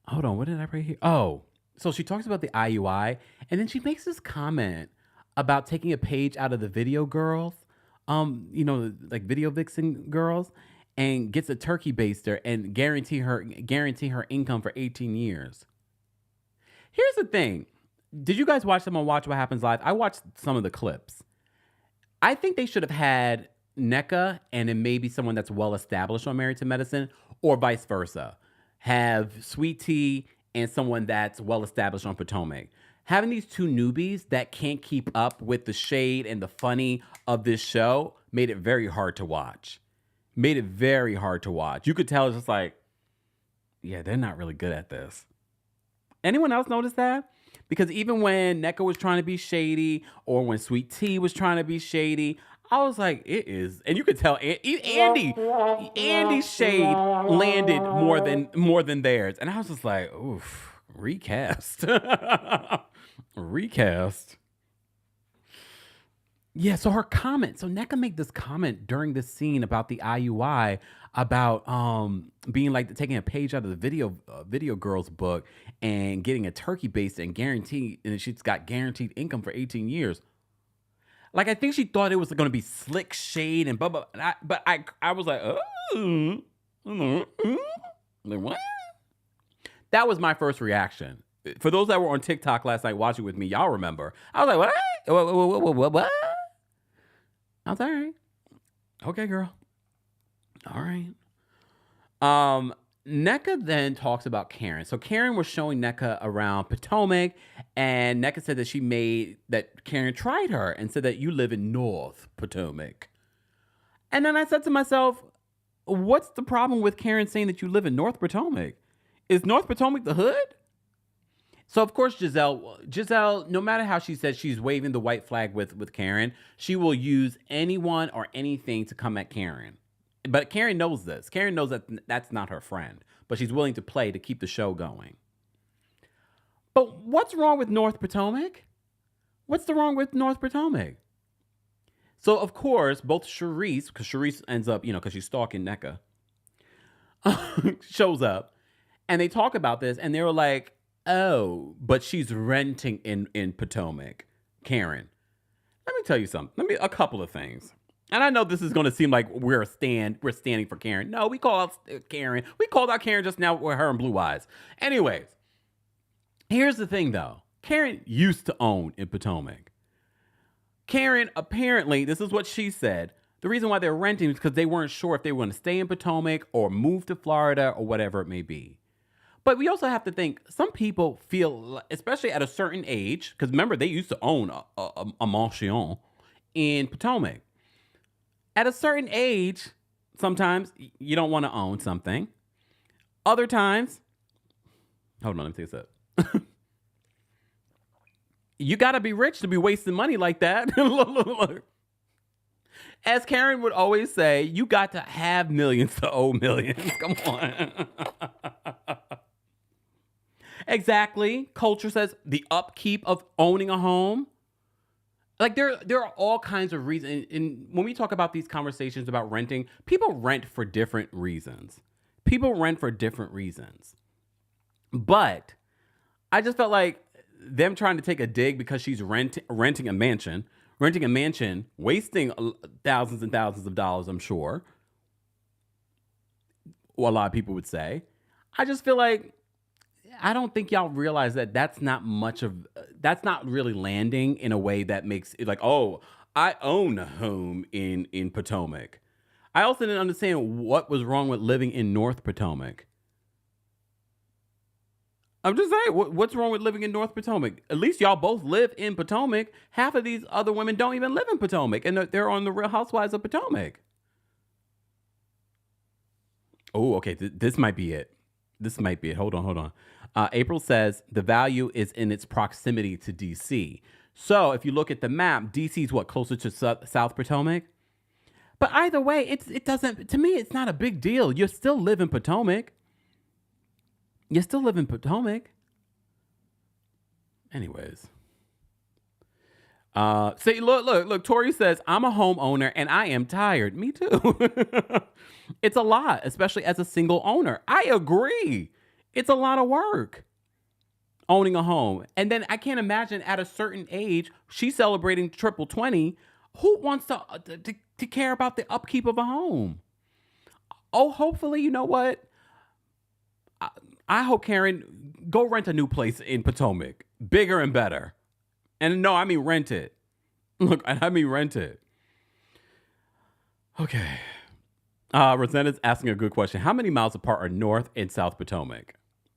hold on, what did I write here? Oh, so she talks about the IUI, and then she makes this comment about taking a page out of the video girls, like video vixen girls, and gets a turkey baster and guarantee her income for 18 years. Here's the thing. Did you guys watch them on Watch What Happens Live? I watched some of the clips. I think they should have had Nneka and then maybe someone that's well established on Married to Medicine, or vice versa. Have Sweet Tea and someone that's well established on Potomac. Having these two newbies that can't keep up with the shade and the funny of this show made it very hard to watch. You could tell it's just like, yeah, they're not really good at this. Anyone else notice that? Because even when Nneka was trying to be shady, or when Sweet Tea was trying to be shady, I was like, it is. And you could tell Andy's shade landed more than theirs. And I was just like, oof, recast. Recast. Yeah, so her comment. So Nneka made this comment during this scene about the IUI, about being like taking a page out of the video girl's book and getting a turkey base and she's got guaranteed income for 18 years. Like, I think she thought it was going to be slick shade and blah, blah. But I was like, oh. Like, what? That was my first reaction. For those that were on TikTok last night watching with me, y'all remember. I was like, what? I was all right. Okay, girl. All right. Nneka then talks about Karen. So Karen was showing Nneka around Potomac, and Nneka said that Karen tried her and said that you live in North Potomac. And then I said to myself, what's the problem with Karen saying that you live in North Potomac? Is North Potomac the hood? So, of course, Gizelle, no matter how she says she's waving the white flag with Karen, she will use anyone or anything to come at Karen. But Karen knows this. Karen knows that that's not her friend, but she's willing to play to keep the show going. But what's wrong with North Potomac? What's wrong with North Potomac? So, of course, both Charisse, because Charisse ends up, because she's stalking Nneka, shows up, and they talk about this, and they were like, oh, but she's renting in Potomac. Karen, let me tell you something. A couple of things. And I know this is going to seem like we're standing for Karen. No, we called Karen. We called out Karen just now with her and Blue Eyes. Anyways, here's the thing, though. Karen used to own in Potomac. Karen, apparently, this is what she said. The reason why they're renting is because they weren't sure if they were going to stay in Potomac or move to Florida or whatever it may be. But we also have to think, some people feel, especially at a certain age, because remember, they used to own a mansion in Potomac. At a certain age, sometimes you don't want to own something. Other times, hold on, let me take this up. You got to be rich to be wasting money like that. As Karen would always say, you got to have millions to owe millions. Come on. Exactly. Culture says the upkeep of owning a home. Like there are all kinds of reasons. And when we talk about these conversations about renting, people rent for different reasons. People rent for different reasons. But I just felt like them trying to take a dig because she's renting a mansion, wasting thousands and thousands of dollars, I'm sure. Or a lot of people would say. I just feel like I don't think y'all realize that that's not really landing in a way that makes it like, oh, I own a home in Potomac. I also didn't understand what was wrong with living in North Potomac. I'm just saying, what's wrong with living in North Potomac? At least y'all both live in Potomac. Half of these other women don't even live in Potomac, and they're on the Real Housewives of Potomac. Oh, okay, this might be it. Hold on. April says the value is in its proximity to D.C. So if you look at the map, D.C. is what, closer to South Potomac? But either way, it doesn't, to me, it's not a big deal. You still live in Potomac. Anyways. See, look, Tori says, I'm a homeowner and I am tired. Me too. It's a lot, especially as a single owner. I agree. It's a lot of work owning a home. And then I can't imagine at a certain age, she's celebrating triple 20. Who wants to care about the upkeep of a home? Oh, hopefully, you know what? I hope, Karen, go rent a new place in Potomac. Bigger and better. And no, I mean rent it. Look, I mean rent it. Okay. Rosanna's asking a good question. How many miles apart are North and South Potomac?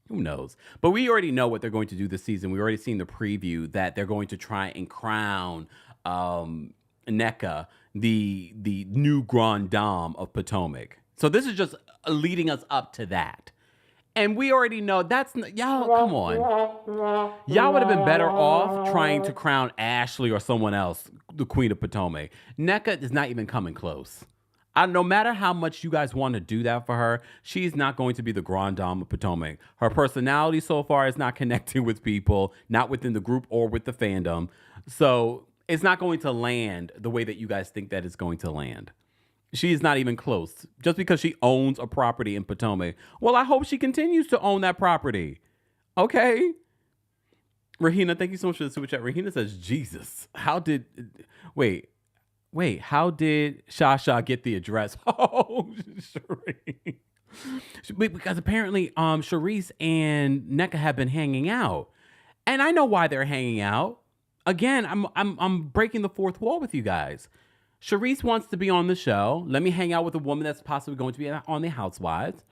Who knows? But we already know what they're going to do this season. We already seen the preview that they're going to try and crown Nneka the new Grand Dame of Potomac. So this is just leading us up to that. And we already know y'all, come on. Y'all would have been better off trying to crown Ashley or someone else the Queen of Potomac. Nneka is not even coming close. No matter how much you guys want to do that for her, she's not going to be the Grand Dame of Potomac. Her personality so far is not connecting with people, not within the group or with the fandom. So it's not going to land the way that you guys think that it's going to land. She's not even close. Just because she owns a property in Potomac. Well, I hope she continues to own that property. Okay? Rahina, thank you so much for the super chat. Rahina says, Jesus, how did Shasha get the address? Oh, Sharice. Because apparently Sharice and Nneka have been hanging out. And I know why they're hanging out. Again, I'm breaking the fourth wall with you guys. Sharice wants to be on the show. Let me hang out with a woman that's possibly going to be on The Housewives.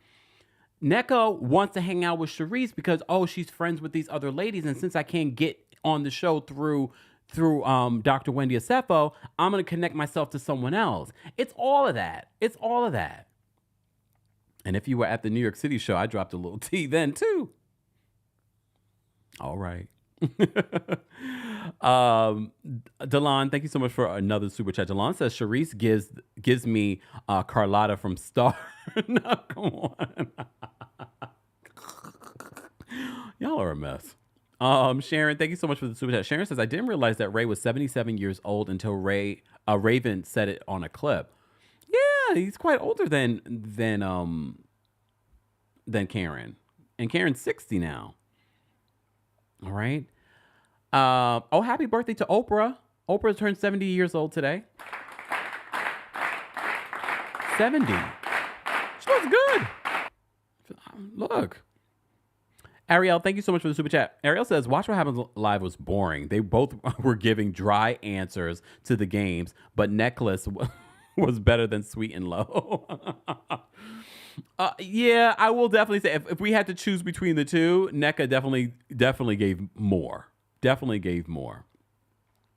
Nneka wants to hang out with Sharice because, she's friends with these other ladies. And since I can't get on the show through Dr. Wendy Asefo, I'm going to connect myself to someone else. It's all of that. And if you were at the New York City show, I dropped a little tea then too. All right. Delon, thank you so much for another super chat. Delon says Sharice gives me Carlotta from Star. No, come on. Y'all are a mess. Sharon, thank you so much for the super chat. Sharon says, I didn't realize that Ray was 77 years old until Raven said it on a clip. Yeah, he's quite older than Karen. And Karen's 60 now. All right. Happy birthday to Oprah. Oprah turned 70 years old today. 70. She looks good. Look. Ariel, thank you so much for the super chat. Ariel says, Watch What Happens Live was boring. They both were giving dry answers to the games, but Necklace was better than Sweet and Low. Yeah, I will definitely say if we had to choose between the two, Nneka definitely gave more. Definitely gave more.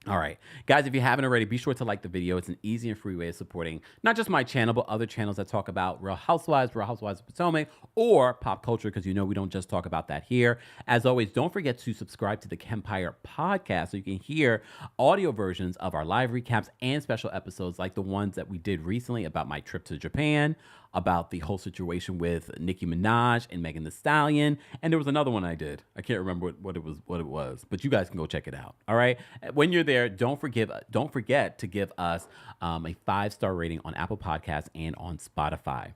All right. Guys, if you haven't already, be sure to like the video. It's an easy and free way of supporting not just my channel, but other channels that talk about Real Housewives of Potomac, or pop culture, because we don't just talk about that here. As always, don't forget to subscribe to the Kempire podcast so you can hear audio versions of our live recaps and special episodes like the ones that we did recently about my trip to Japan. about the whole situation with Nicki Minaj and Megan Thee Stallion. And there was another one I did. I can't remember what it was, but you guys can go check it out. All right. When you're there, don't forget to give us a 5-star rating on Apple Podcasts and on Spotify.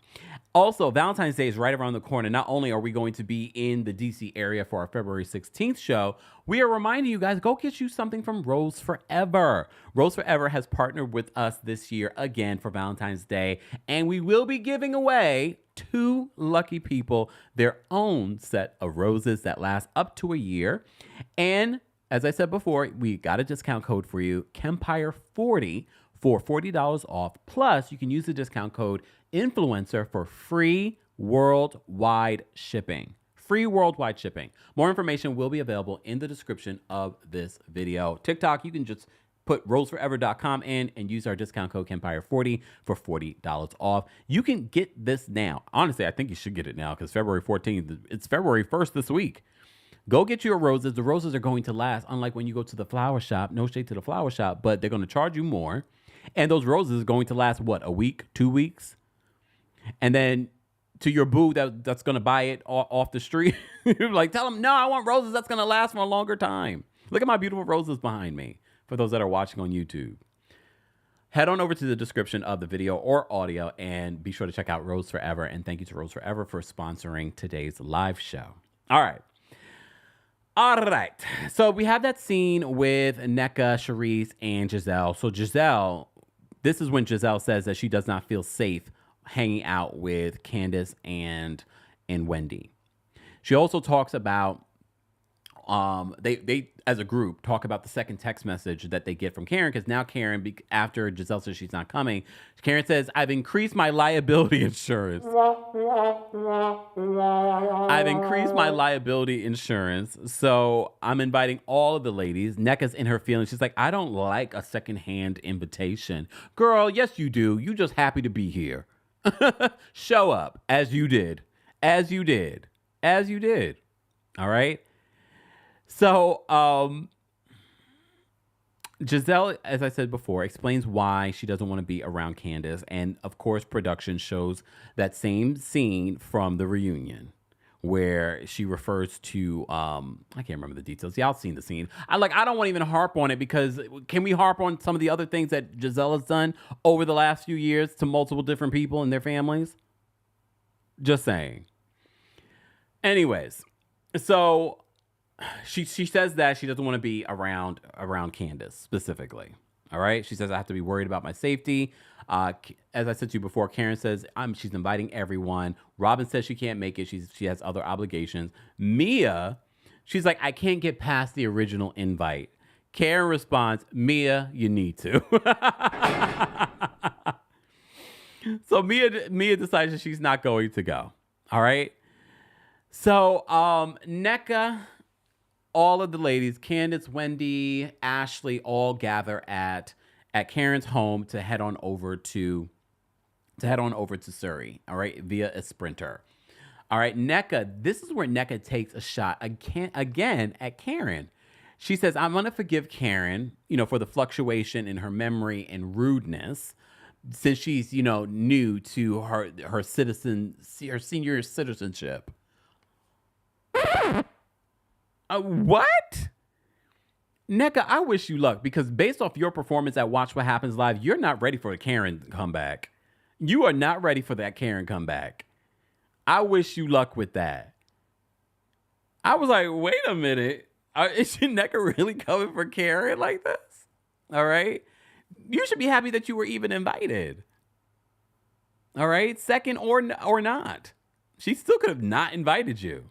Also, Valentine's Day is right around the corner. Not only are we going to be in the DC area for our February 16th show, we are reminding you guys, go get you something from Rose Forever. Rose Forever has partnered with us this year again for Valentine's Day, and we will be giving away 2 lucky people their own set of roses that last up to a year. And as I said before, we got a discount code for you, Kempire 40 for $40 off. Plus, you can use the discount code Influencer for free worldwide shipping. Free worldwide shipping. More information will be available in the description of this video. TikTok, you can just put roseforever.com in and use our discount code Kempire40 for $40 off. You can get this now. Honestly, I think you should get it now because February 14th, it's February 1st this week. Go get your roses. The roses are going to last, unlike when you go to the flower shop. No shade to the flower shop, but they're going to charge you more. And those roses are going to last, what, a week, 2 weeks? And then to your boo that's going to buy it off the street, like, tell them, no, I want roses that's going to last for a longer time. Look at my beautiful roses behind me for those that are watching on YouTube. Head on over to the description of the video or audio and be sure to check out Rose Forever. And thank you to Rose Forever for sponsoring today's live show. All right. So we have that scene with Nneka, Charisse, and Gizelle. So Gizelle, this is when Gizelle says that she does not feel safe hanging out with Candace and Wendy. She also talks about they as a group talk about the second text message that they get from Karen, because now Karen, after Gizelle says she's not coming, Karen says, I've increased my liability insurance. I've increased my liability insurance, so I'm inviting all of the ladies. Nneka's in her feelings. She's like, I don't like a secondhand invitation. Girl, yes you do. You just happy to be here. Show up as you did. As you did. As you did. All right? So, Gizelle, as I said before, explains why she doesn't want to be around Candace. And, of course, production shows that same scene from the reunion where she refers to, I can't remember the details. Y'all seen the scene. I don't want to even harp on it, because can we harp on some of the other things that Gizelle has done over the last few years to multiple different people and their families? Just saying. Anyways, so she says that she doesn't want to be around Candace specifically. All right. She says, I have to be worried about my safety. As I said to you before, Karen says she's inviting everyone. Robyn says she can't make it. She has other obligations. Mia, she's like, I can't get past the original invite. Karen responds, Mia, you need to. So Mia decides that she's not going to go. All right. So Nneka, all of the ladies, Candace, Wendy, Ashley, all gather at Karen's home to head on over to Surry, all right, via a sprinter. All right, Nneka, this is where Nneka takes a shot again at Karen. She says, I'm going to forgive Karen, for the fluctuation in her memory and rudeness, since she's, new to her senior citizenship. What? Nneka, I wish you luck, because based off your performance at Watch What Happens Live, you're not ready for a Karen comeback. You are not ready for that Karen comeback. I wish you luck with that. I was like, wait a minute. Is Nneka really coming for Karen like this? All right. You should be happy that you were even invited. All right. Second or not. She still could have not invited you.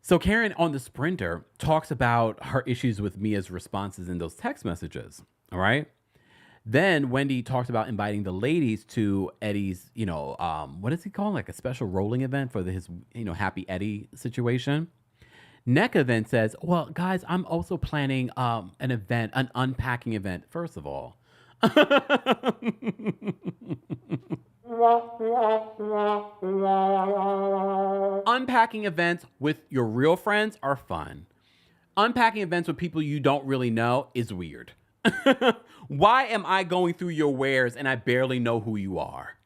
So Karen on the sprinter talks about her issues with Mia's responses in those text messages. All right. Then Wendy talks about inviting the ladies to Eddie's, what does he call, like a special rolling event for his, Happy Eddie situation. Nneka then says, well, guys, I'm also planning an event, an unpacking event. First of all, unpacking events with your real friends are fun. Unpacking events with people you don't really know is weird. Why am I going through your wares and I barely know who you are?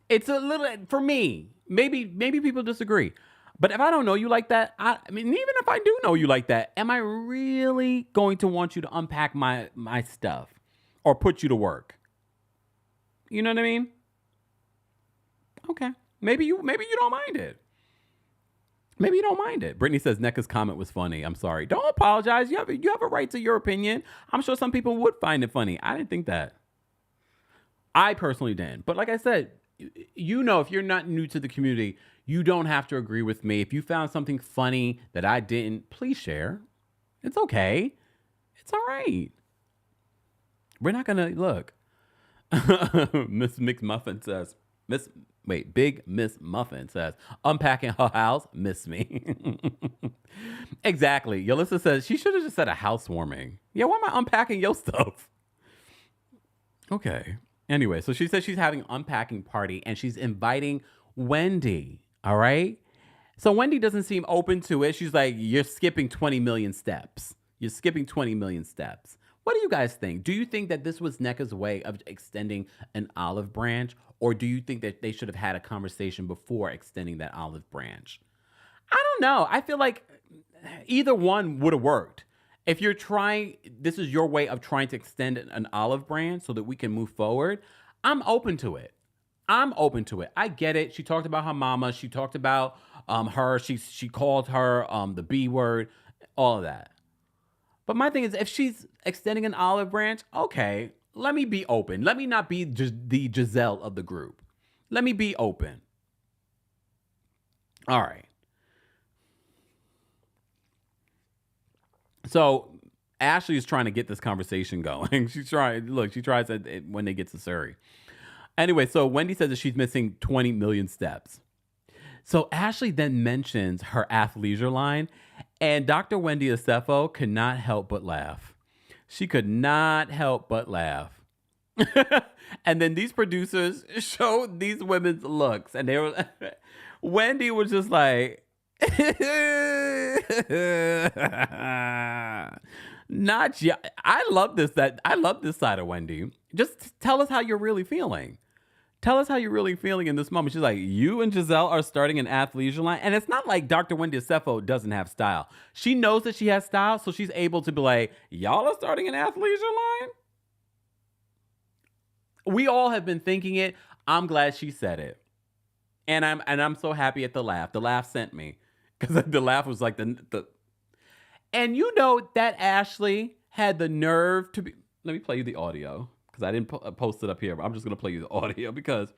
It's a little, for me, maybe people disagree. But if I don't know you like that, I mean, even if I do know you like that, am I really going to want you to unpack my stuff or put you to work? You know what I mean? Okay. Maybe you don't mind it. Maybe you don't mind it. Brittany says Nneka's comment was funny. I'm sorry. Don't apologize. You have a right to your opinion. I'm sure some people would find it funny. I didn't think that. I personally didn't. But like I said, you know, if you're not new to the community, you don't have to agree with me. If you found something funny that I didn't, please share. It's okay. It's all right. We're not going to look. Miss McMuffin says, Big Miss Muffin says, unpacking her house, miss me. Exactly. Yolissa says, she should have just said a housewarming. Yeah, why am I unpacking your stuff? Okay. Anyway, so she says she's having an unpacking party and she's inviting Wendy. All right. So Wendy doesn't seem open to it. She's like, you're skipping 20 million steps. You're skipping 20 million steps. What do you guys think? Do you think that this was Nneka's way of extending an olive branch? Or do you think that they should have had a conversation before extending that olive branch? I don't know. I feel like either one would have worked. If you're trying, this is your way of trying to extend an olive branch so that we can move forward, I'm open to it. I get it. She talked about her mama. She talked about her. She called her the B word, all of that. But my thing is, if she's extending an olive branch, okay, let me be open. Let me not be the Gizelle of the group. Let me be open. All right. So Ashley is trying to get this conversation going. She tries when they get to Surry. Anyway, so Wendy says that she's missing 20 million steps. So Ashley then mentions her athleisure line, and Dr. Wendy Acefo could not help but laugh. She could not help but laugh. And then these producers showed these women's looks, and they were Wendy was just like, not you. I love this side of Wendy. Just tell us how you're really feeling. Tell us how you're really feeling in this moment. She's like, you and Gizelle are starting an athleisure line. And it's not like Dr. Wendy Acefo doesn't have style. She knows that she has style, so she's able to be like, y'all are starting an athleisure line? We all have been thinking it. I'm glad she said it. And I'm so happy at the laugh. The laugh sent me. Because the laugh was like the and you know that Ashley had the nerve to be. Let me play you the audio. Because I didn't post it up here. But I'm just going to play you the audio because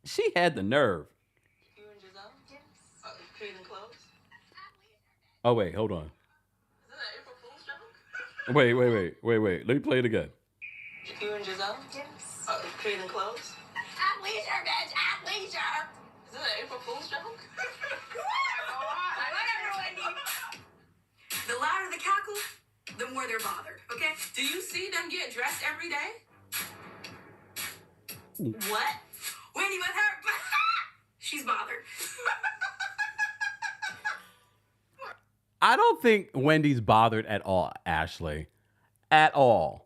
she had the nerve. You and Gizelle? Yes. Trading clothes? Oh, wait. Hold on. Is that an April Fool's joke? Wait. Let me play it again. You and Gizelle? Yes. Trading clothes? Athleisure, bitch! Athleisure! Is that an April Fool's joke? Whatever, Wendy. The louder the cackle, the more they're bothered, okay? Do you see them get dressed every day? What? Wendy with her. She's bothered. I don't think Wendy's bothered at all, Ashley. At all.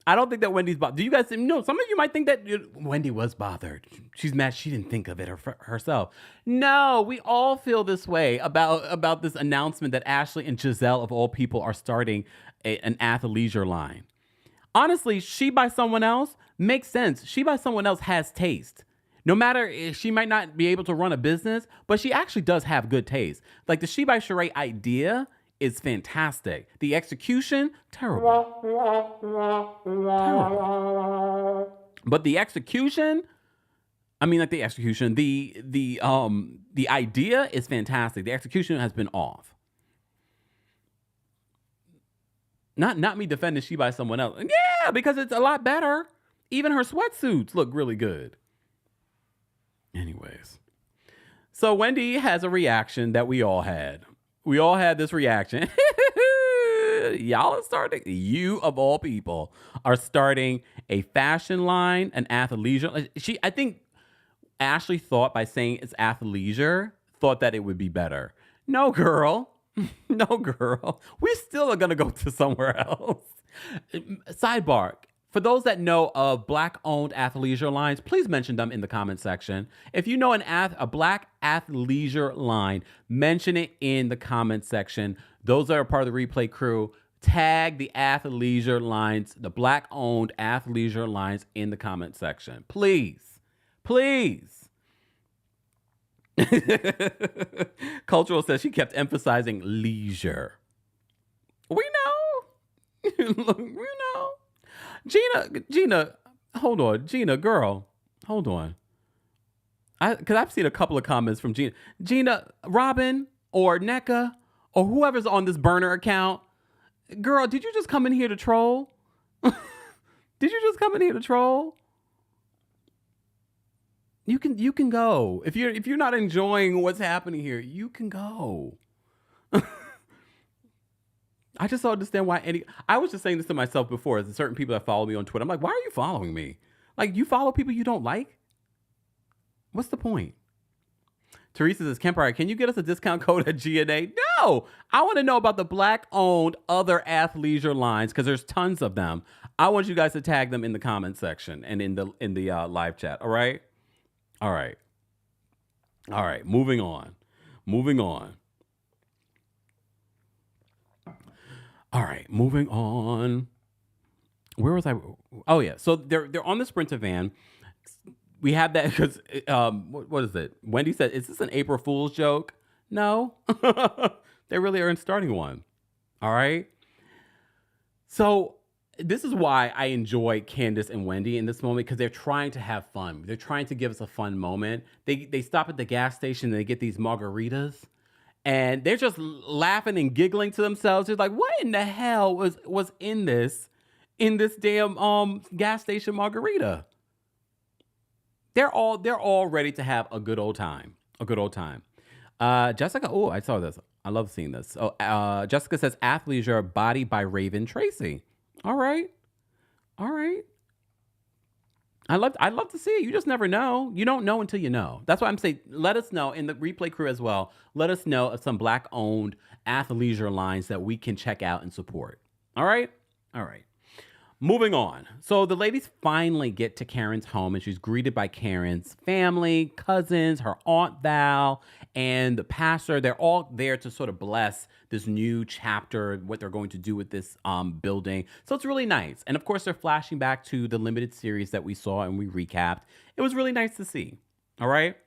I don't think that Wendy's bothered. Do you guys know? Some of you might think that Wendy was bothered. She's mad she didn't think of it herself. No, we all feel this way about this announcement that Ashley and Gizelle, of all people, are starting an athleisure line. Honestly, she by someone else makes sense. She by someone else has taste. No matter if she might not be able to run a business, but she actually does have good taste. Like the She by Sheree idea is fantastic. The execution, terrible. But the execution, the idea is fantastic. The execution has been off. Not me defending She by someone else. Yeah, because it's a lot better. Even her sweatsuits look really good. Anyways. So Wendy has a reaction that we all had. We all had this reaction. Y'all are starting, you of all people, are starting a fashion line, an athleisure. I think Ashley thought by saying it's athleisure, thought that it would be better. No, girl. No, girl. We still are going to go to somewhere else. Sidebar. For those that know of Black-owned athleisure lines, please mention them in the comment section. If you know a Black athleisure line, mention it in the comment section. Those that are part of the replay crew, tag the athleisure lines, the Black-owned athleisure lines in the comment section. Please. Please. Cultural says she kept emphasizing leisure. We know. We know. Gina, hold on. Gina, girl, hold on. Because I've seen a couple of comments from Gina. Gina, Robyn, or Nneka, or whoever's on this burner account. Girl, did you just come in here to troll? Did you just come in here to troll? You can go. If you're not enjoying what's happening here, you can go. I just don't understand why I was just saying this to myself before. There's certain people that follow me on Twitter. I'm like, why are you following me? Like, you follow people you don't like? What's the point? Teresa says, Kempire, can you get us a discount code at G&A? No! I want to know about the Black-owned other athleisure lines because there's tons of them. I want you guys to tag them in the comment section and in the live chat. All right? All right. All right. Moving on. All right, moving on. Where was I? Oh yeah, so they're on the Sprinter van. We have that because what is it? Wendy said, "Is this an April Fool's joke?" No, they really aren't starting one. All right. So this is why I enjoy Candace and Wendy in this moment because they're trying to have fun. They're trying to give us a fun moment. They stop at the gas station and they get these margaritas. And they're just laughing and giggling to themselves. They're like, what in the hell was in this damn gas station margarita? They're all ready to have a good old time. Jessica, oh, I saw this. I love seeing this. Oh, Jessica says athleisure body by Raven Tracy. All right. I'd love to see it. You just never know. You don't know until you know. That's why I'm saying, let us know in the replay crew as well. Let us know of some Black-owned athleisure lines that we can check out and support. All right. Moving on. So the ladies finally get to Karen's home and she's greeted by Karen's family, cousins, her Aunt Val, and the pastor. They're all there to sort of bless this new chapter, what they're going to do with this building. So it's really nice. And of course, they're flashing back to the limited series that we saw and we recapped. It was really nice to see. All right.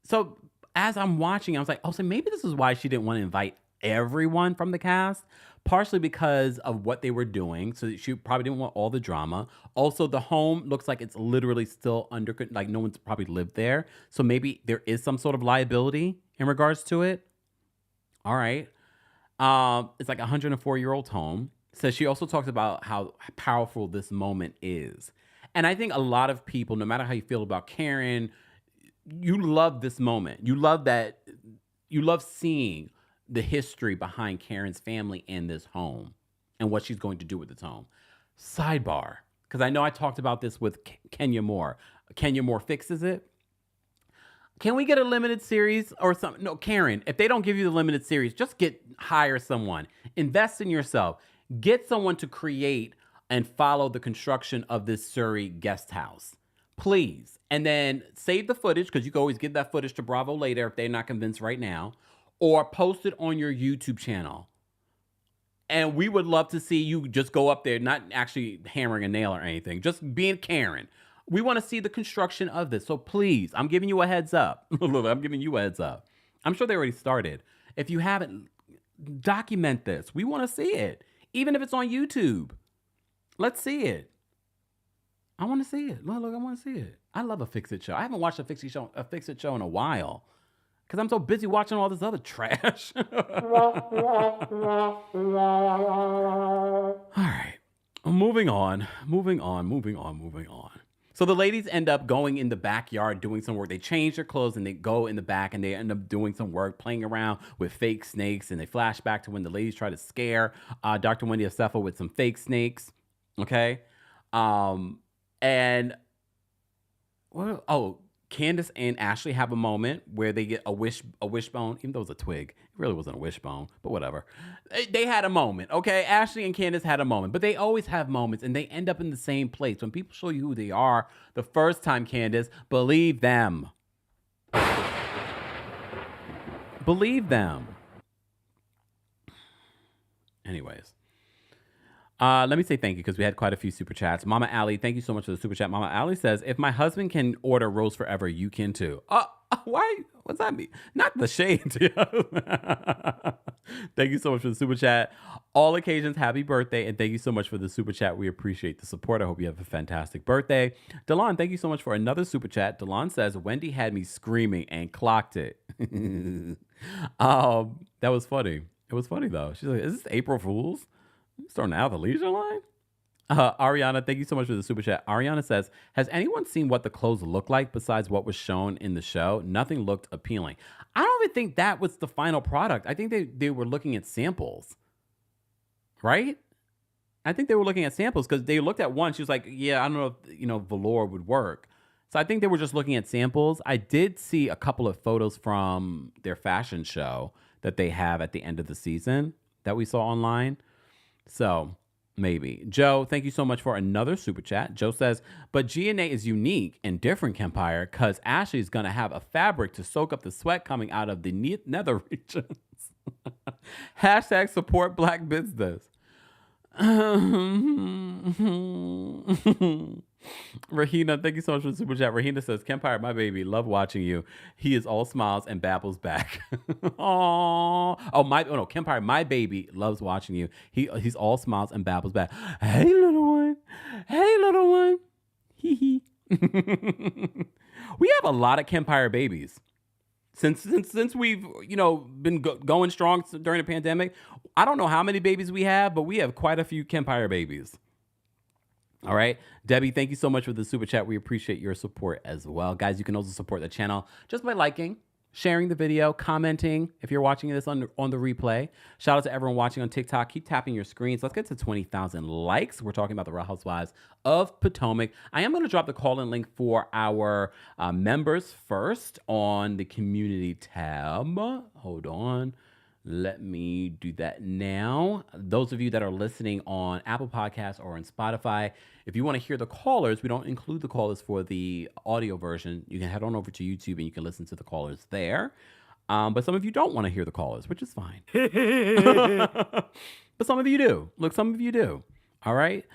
So as I'm watching, I was like, oh, so maybe this is why she didn't want to invite everyone from the cast. Partially because of what they were doing. So she probably didn't want all the drama. Also, the home looks like it's literally still like no one's probably lived there. So maybe there is some sort of liability in regards to it. All right. It's like a 104-year-old home. So she also talks about how powerful this moment is. And I think a lot of people, no matter how you feel about Karen, you love this moment. You love seeing the history behind Karen's family and this home and what she's going to do with this home. Sidebar, because I know I talked about this with Kenya Moore. Kenya Moore fixes it. Can we get a limited series or something? No, Karen, if they don't give you the limited series, just hire someone. Invest in yourself. Get someone to create and follow the construction of this Surry guest house. Please. And then save the footage because you can always give that footage to Bravo later if they're not convinced right now. Or post it on your YouTube channel. And we would love to see you just go up there, not actually hammering a nail or anything, just being Karen. We want to see the construction of this. So please, I'm giving you a heads up. I'm giving you a heads up. I'm sure they already started. If you haven't, document this. We want to see it. Even if it's on YouTube. Let's see it. I want to see it. Look, I want to see it. I love a Fix-It show. I haven't watched a Fix-It show in a while. Because I'm so busy watching all this other trash. All right. Moving on. So the ladies end up going in the backyard doing some work. They change their clothes and they go in the back and they end up doing some work, playing around with fake snakes. And they flash back to when the ladies try to scare Dr. Wendy Acefa with some fake snakes. Okay. Candace and Ashley have a moment where they get a wishbone, even though it was a twig. It really wasn't a wishbone, but whatever. They had a moment, okay? Ashley and Candace had a moment, but they always have moments and they end up in the same place. When people show you who they are the first time, Candace, believe them. Believe them. Anyways. Let me say thank you because we had quite a few super chats. Mama Allie, thank you so much for the super chat. Mama Allie says, if my husband can order Rose Forever, you can too. Why? What's that mean? Not the shade. Thank you so much for the super chat. All occasions, happy birthday. And thank you so much for the super chat. We appreciate the support. I hope you have a fantastic birthday. Delon, thank you so much for another super chat. Delon says, Wendy had me screaming and clocked it. That was funny. It was funny though. She's like, is this April Fool's? Starting out the leisure line? Ariana, thank you so much for the super chat. Ariana says, has anyone seen what the clothes look like besides what was shown in the show? Nothing looked appealing. I don't even think that was the final product. I think they were looking at samples. Right? I think they were looking at samples because they looked at one. She was like, yeah, I don't know if, velour would work. So I think they were just looking at samples. I did see a couple of photos from their fashion show that they have at the end of the season that we saw online. So maybe. Joe, thank you so much for another super chat. Joe says, but GNA is unique and different, Kempire, because Ashley's going to have a fabric to soak up the sweat coming out of the nether regions. Hashtag support black business. Rahina, thank you so much for the super chat. Rahina says, Kempire, my baby, love watching you. He is all smiles and babbles back. Kempire, my baby, loves watching you. He's all smiles and babbles back. Hey, little one. Hey, little one. Hee hee. We have a lot of Kempire babies. Since we've been going strong during the pandemic, I don't know how many babies we have, but we have quite a few Kempire babies. All right, Debbie, thank you so much for the super chat. We appreciate your support as well, guys. You can also support the channel just by liking, sharing the video, commenting if you're watching this on the replay. Shout out to everyone watching on TikTok. Keep tapping your screens. Let's get to 20,000 likes. We're talking about the Real Housewives of Potomac. I am going to drop the call-in link for our members first on the community tab. Hold on. Let me do that now. Those of you that are listening on Apple Podcasts or on Spotify, if you want to hear the callers, we don't include the callers for the audio version. You can head on over to YouTube and you can listen to the callers there. But some of you don't want to hear the callers, which is fine. But some of you do. Look, some of you do. All right.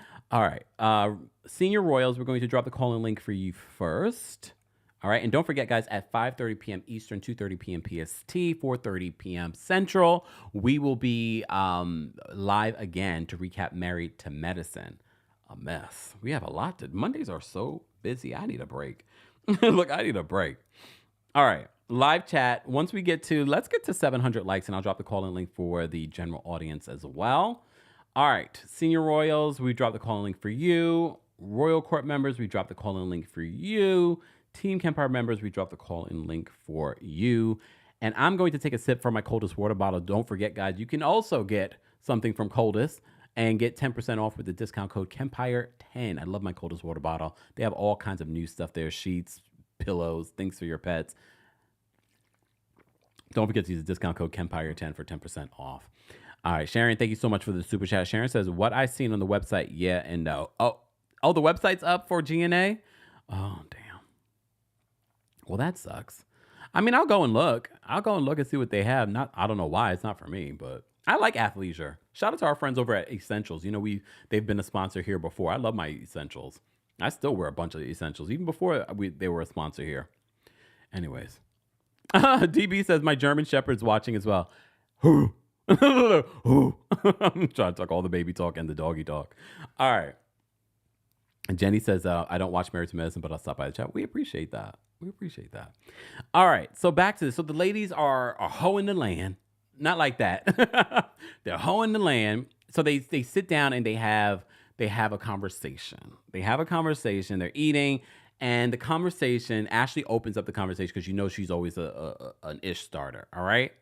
Senior Royals, we're going to drop the call-in link for you first. All right, and don't forget, guys, at 5:30 p.m. Eastern, 2:30 p.m. PST, 4:30 p.m. Central, we will be live again to recap Married to Medicine. A mess. We have a lot to... Mondays are so busy. I need a break. Look, I need a break. All right, live chat. Once we get to... Let's get to 700 likes, and I'll drop the call-in link for the general audience as well. All right, Senior Royals, we dropped the call-in link for you. Royal Court members, we dropped the call-in link for you. Team Kempire members, we dropped the call-in link for you. And I'm going to take a sip from my Coldest water bottle. Don't forget, guys, you can also get something from Coldest and get 10% off with the discount code Kempire10. I love my Coldest water bottle. They have all kinds of new stuff there. Sheets, pillows, things for your pets. Don't forget to use the discount code Kempire10 for 10% off. All right, Sharon, thank you so much for the super chat. Sharon says, what I seen on the website, yeah and no. Oh, the website's up for GNA? Oh, damn. Well, that sucks. I mean, I'll go and look. And see what they have. I don't know why. It's not for me, but I like athleisure. Shout out to our friends over at Essentials. They've been a sponsor here before. I love my Essentials. I still wear a bunch of Essentials, even before they were a sponsor here. Anyways. DB says, my German Shepherd's watching as well. Who? Who? I'm trying to talk all the baby talk and the doggy talk. All right. And Jenny says, I don't watch Married to Medicine, but I'll stop by the chat. We appreciate that. All right. So back to this. So the ladies are hoeing the land. Not like that. They're hoeing the land. So they sit down and they have a conversation. They're eating. And the conversation, Ashley opens up the conversation because she's always an ish starter. All right.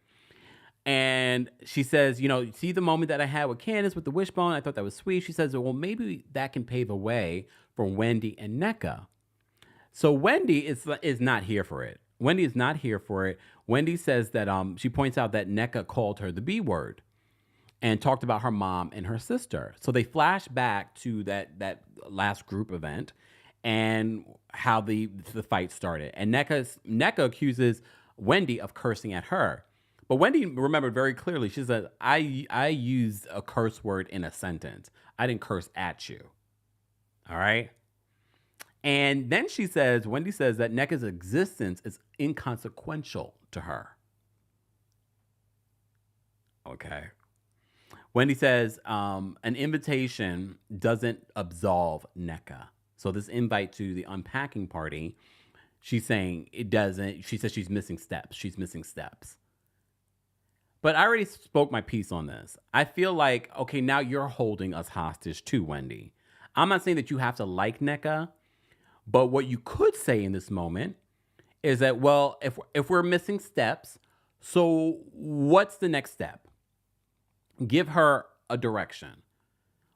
And she says, see the moment that I had with Candace with the wishbone? I thought that was sweet. She says, well, maybe that can pave a way for Wendy and Nneka. So Wendy is not here for it. Wendy is not here for it. Wendy says that she points out that Nneka called her the B word and talked about her mom and her sister. So they flash back to that last group event and how the fight started. And Nneka accuses Wendy of cursing at her. But Wendy remembered very clearly. She said, I used a curse word in a sentence. I didn't curse at you. All right? And then Wendy says that Nneka's existence is inconsequential to her. Okay. Wendy says an invitation doesn't absolve Nneka. So this invite to the unpacking party, she's saying it doesn't. She says she's missing steps. She's missing steps. But I already spoke my piece on this. I feel like, okay, now you're holding us hostage too, Wendy. I'm not saying that you have to like Nneka, but what you could say in this moment is that, well, if we're missing steps, so what's the next step? Give her a direction.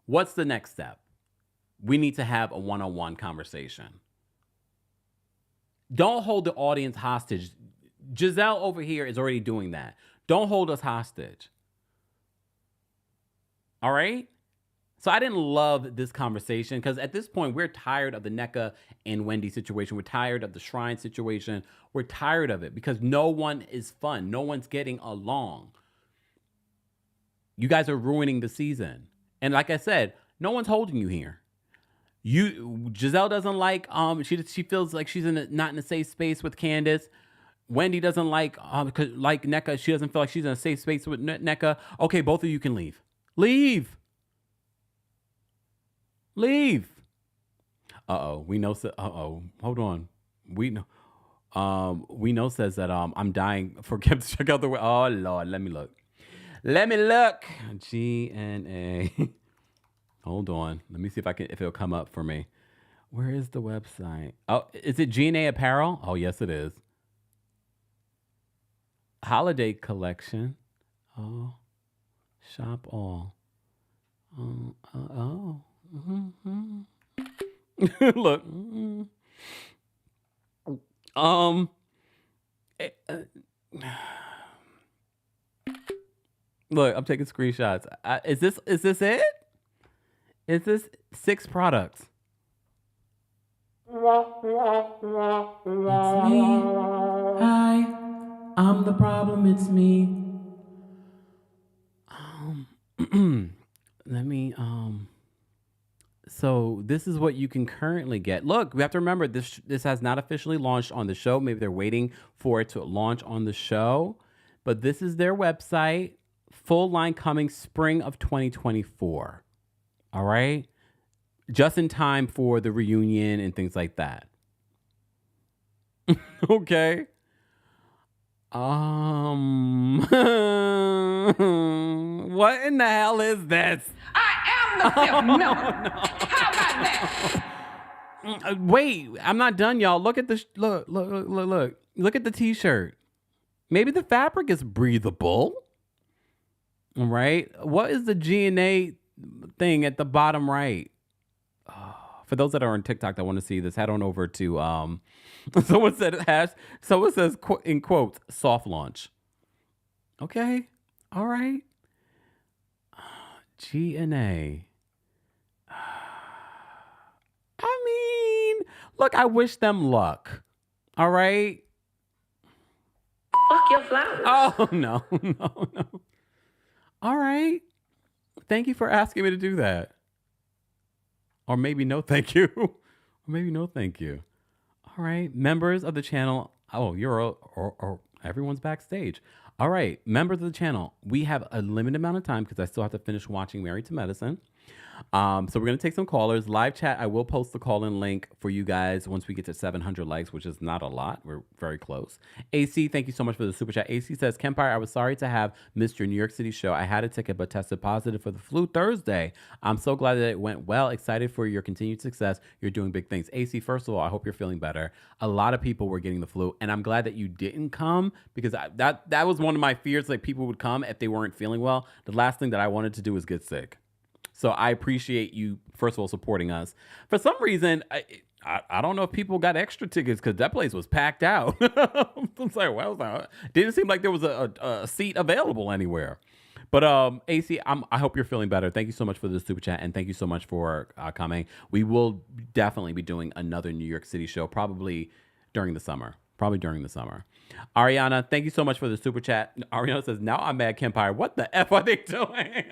What's the next step? We need to have a one-on-one conversation. Don't hold the audience hostage. Gizelle over here is already doing that. Don't hold us hostage. All right? So I didn't love this conversation because at this point, we're tired of the Nneka and Wendy situation. We're tired of the Shrine situation. We're tired of it because no one is fun. No one's getting along. You guys are ruining the season. And like I said, no one's holding you here. Gizelle doesn't like, she feels like she's not in a safe space with Candace. Wendy doesn't like Nneka. She doesn't feel like she's in a safe space with Nneka. Okay, both of you can leave. Leave. We know. Hold on. We know says that I'm dying for Kim to check out the way. Oh Lord, let me look. GNA. Hold on. Let me see if it'll come up for me. Where is the website? Oh, is it GNA Apparel? Oh, yes, it is. Holiday collection. Oh, shop all. Oh. Mm-hmm. Look. Look, I'm taking screenshots. Is this it? Is this 6 products? It's me. Hi. I'm the problem. It's me. Let me So this is what you can currently get. Look, we have to remember this has not officially launched on the show. Maybe they're waiting for it to launch on the show. But this is their website. Full line coming spring of 2024. All right? Just in time for the reunion and things like that. Okay. What in the hell is this? I am the film. No. How about that? Wait, I'm not done, y'all. Look at this. Look. Look at the t-shirt. Maybe the fabric is breathable. All right. What is the GNA thing at the bottom right? For those that are on TikTok that want to see this, head on over to someone says in quotes, soft launch. Okay. All right. GNA. I mean, look, I wish them luck. All right. Fuck your flowers. Oh, no. All right. Thank you for asking me to do that. Or maybe no thank you. Or maybe no thank you. All right. Members of the channel. Oh, or everyone's backstage. All right. Members of the channel. We have a limited amount of time because I still have to finish watching Married to Medicine. So we're going to take some callers. Live chat, I will post the call-in link for you guys once we get to 700 likes, which is not a lot. We're very close. AC, thank you so much for the super chat. AC says, Kempire, I was sorry to have missed your New York City show. I had a ticket but tested positive for the flu Thursday. I'm so glad that it went well. Excited for your continued success. You're doing big things. AC, first of all, I hope you're feeling better. A lot of people were getting the flu, and I'm glad that you didn't come because that was one of my fears, like people would come if they weren't feeling well. The last thing that I wanted to do was get sick. So I appreciate you, first of all, supporting us. For some reason, I don't know if people got extra tickets because that place was packed out. It's like, well, didn't seem like there was a seat available anywhere. But AC, I hope you're feeling better. Thank you so much for the super chat, and thank you so much for coming. We will definitely be doing another New York City show, probably during the summer. Ariana, thank you so much for the super chat. Ariana says, now I'm mad Kempire. What the F are they doing?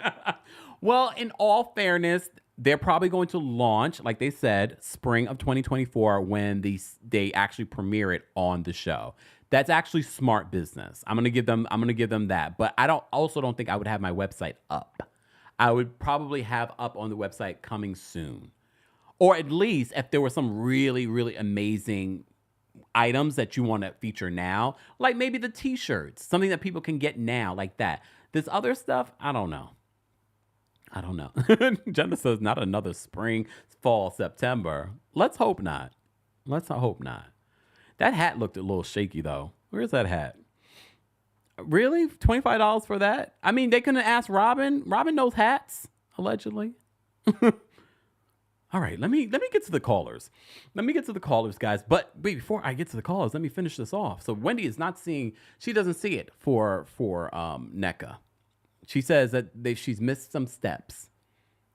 Well, in all fairness, they're probably going to launch, like they said, spring of 2024 when they actually premiere it on the show. That's actually smart business. I'm gonna give them that. But I don't think I would have my website up. I would probably have up on the website coming soon. Or at least if there were some really, really amazing items that you want to feature now, like maybe the t-shirts, something that people can get now, like that. This other stuff, I don't know. Jenna says not another spring, fall, September. Let's hope not. That hat looked a little shaky though. Where's that hat? Really? $25 for that? I mean, they couldn't ask Robyn. Robyn knows hats, allegedly. All right, let me get to the callers. Guys. But wait, before I get to the callers, let me finish this off. So Wendy is not seeing. She doesn't see it for Nneka. She says that she's missed some steps.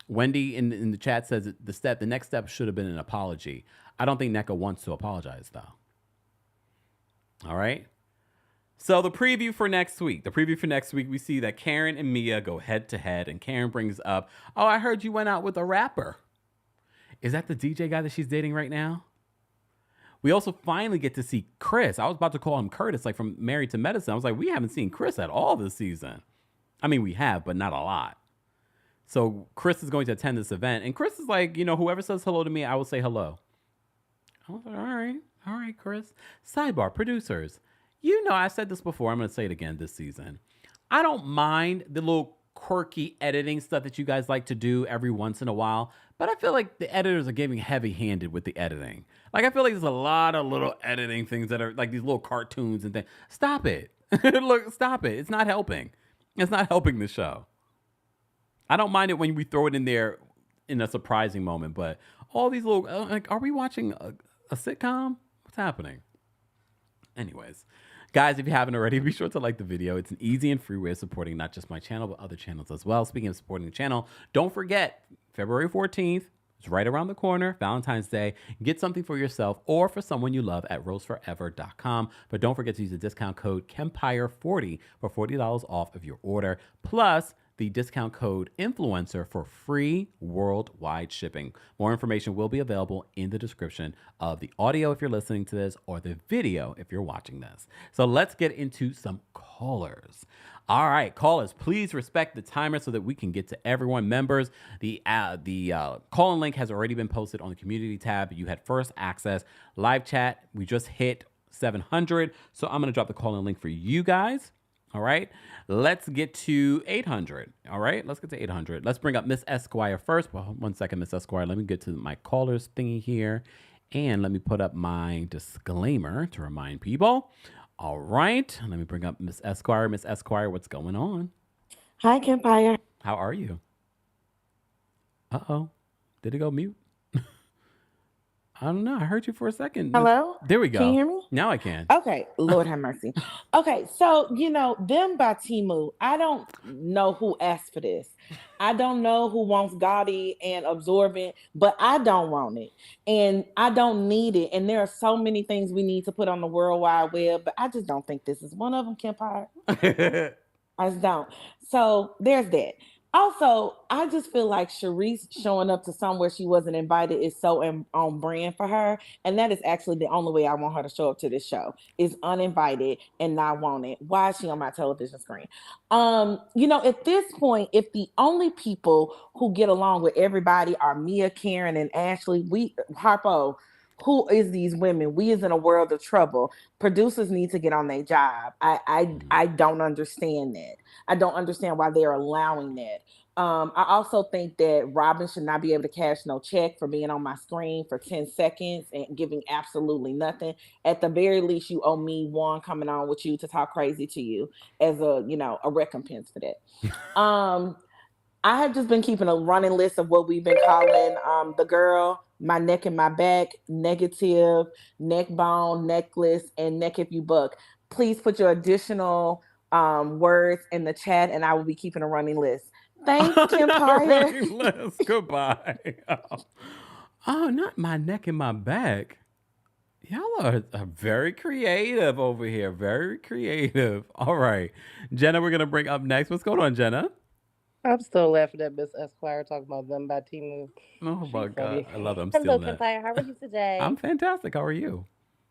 Wendy in the chat says that the next step should have been an apology. I don't think Nneka wants to apologize though. All right. So the preview for next week, we see that Karen and Mia go head to head, and Karen brings up, "Oh, I heard you went out with a rapper." Is that the DJ guy that she's dating right now? We also finally get to see Chris. I was about to call him Curtis, like from Married to Medicine. I was like, we haven't seen Chris at all this season. I mean, we have, but not a lot. So Chris is going to attend this event, and Chris is like, whoever says hello to me, I will say hello. I was like, all right, Chris. Sidebar, producers. I said this before. I'm going to say it again this season. I don't mind the little quirky editing stuff that you guys like to do every once in a while, but I feel like the editors are getting heavy-handed with the editing. Like, I feel like there's a lot of little editing things that are like these little cartoons and things. Stop it. Look, stop it. It's not helping. It's not helping the show. I don't mind it when we throw it in there in a surprising moment, but all these little, are we watching a sitcom? What's happening? Anyways, guys, if you haven't already, be sure to like the video. It's an easy and free way of supporting not just my channel, but other channels as well. Speaking of supporting the channel, don't forget, February 14th, it's right around the corner, Valentine's Day. Get something for yourself or for someone you love at roseforever.com. But don't forget to use the discount code KEMPIRE40 for $40 off of your order. Plus, the discount code INFLUENCER for free worldwide shipping. More information will be available in the description of the audio if you're listening to this, or the video if you're watching this. So let's get into some callers. All right, callers, please respect the timer so that we can get to everyone. Members, the call-in link has already been posted on the community tab. You had first access. Live chat, we just hit 700. So I'm going to drop the call-in link for you guys. All right, let's get to 800. All right, let's get to 800. Let's bring up Miss Esquire first. Well, 1 second, Miss Esquire. Let me get to my callers thingy here. And let me put up my disclaimer to remind people. All right, let me bring up Miss Esquire. Miss Esquire, what's going on? Hi, Kempire. How are you? Uh-oh, did it go mute? I don't know. I heard you for a second. Hello? There we go. Can you hear me? Now I can. Okay. Lord have mercy. Okay. So, them by Temu, I don't know who asked for this. I don't know who wants gaudy and absorbent, but I don't want it. And I don't need it. And there are so many things we need to put on the World Wide Web, but I just don't think this is one of them, Kempire. I just don't. So there's that. Also, I just feel like Sharice showing up to somewhere she wasn't invited is so on brand for her. And that is actually the only way I want her to show up to this show, is uninvited and not wanted. Why is she on my television screen? At this point, if the only people who get along with everybody are Mia, Karen, and Ashley, Harpo, who is these women? We is in a world of trouble. Producers need to get on their job. I don't understand that. I don't understand why they're allowing that. I also think that Robyn should not be able to cash no check for being on my screen for 10 seconds and giving absolutely nothing. At the very least, you owe me one coming on with you to talk crazy to you as a recompense for that. I have just been keeping a running list of what we've been calling the girl, my neck and my back, negative, neck bone, necklace, and neck if you book. Please put your additional words in the chat and I will be keeping a running list. Thanks, Not a Kempire. running list. Goodbye. Oh, not my neck and my back. Y'all are very creative over here. Very creative. All right. Jenna, we're going to bring up next. What's going on, Jenna? I'm still laughing at Miss Esquire talking about them by Timu. Oh, She's my God. funny. I love them. Hello, Stealing that. Kempire. How are you today? I'm fantastic. How are you?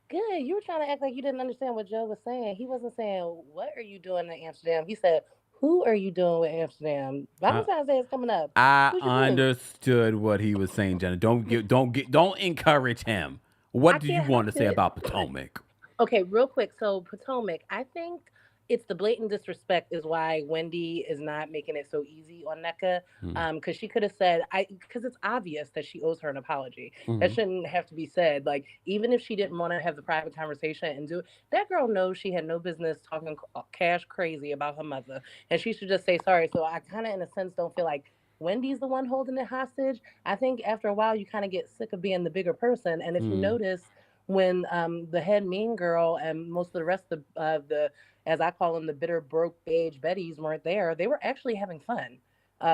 Good. You were trying to act like you didn't understand what Joe was saying. He wasn't saying, "What are you doing in Amsterdam?" He said, "Who are you doing with Amsterdam?" Valentine's Day is coming up. I Who's your boo? understood what he was saying, Jenna. Don't encourage him. What I do you can't want to help say it. about Potomac? Okay, real quick. So Potomac, I think it's the blatant disrespect is why Wendy is not making it so easy on Nneka. Because she could have said, because it's obvious that she owes her an apology. That shouldn't have to be said. Like, even if she didn't want to have the private conversation and do it, that girl knows she had no business talking cash crazy about her mother. And she should just say sorry. So I kind of, in a sense, don't feel like Wendy's the one holding it hostage. I think after a while, you kind of get sick of being the bigger person. And if you notice, when the head mean girl and most of the rest of the as I call them, the bitter broke beige Bettys weren't there. They were actually having fun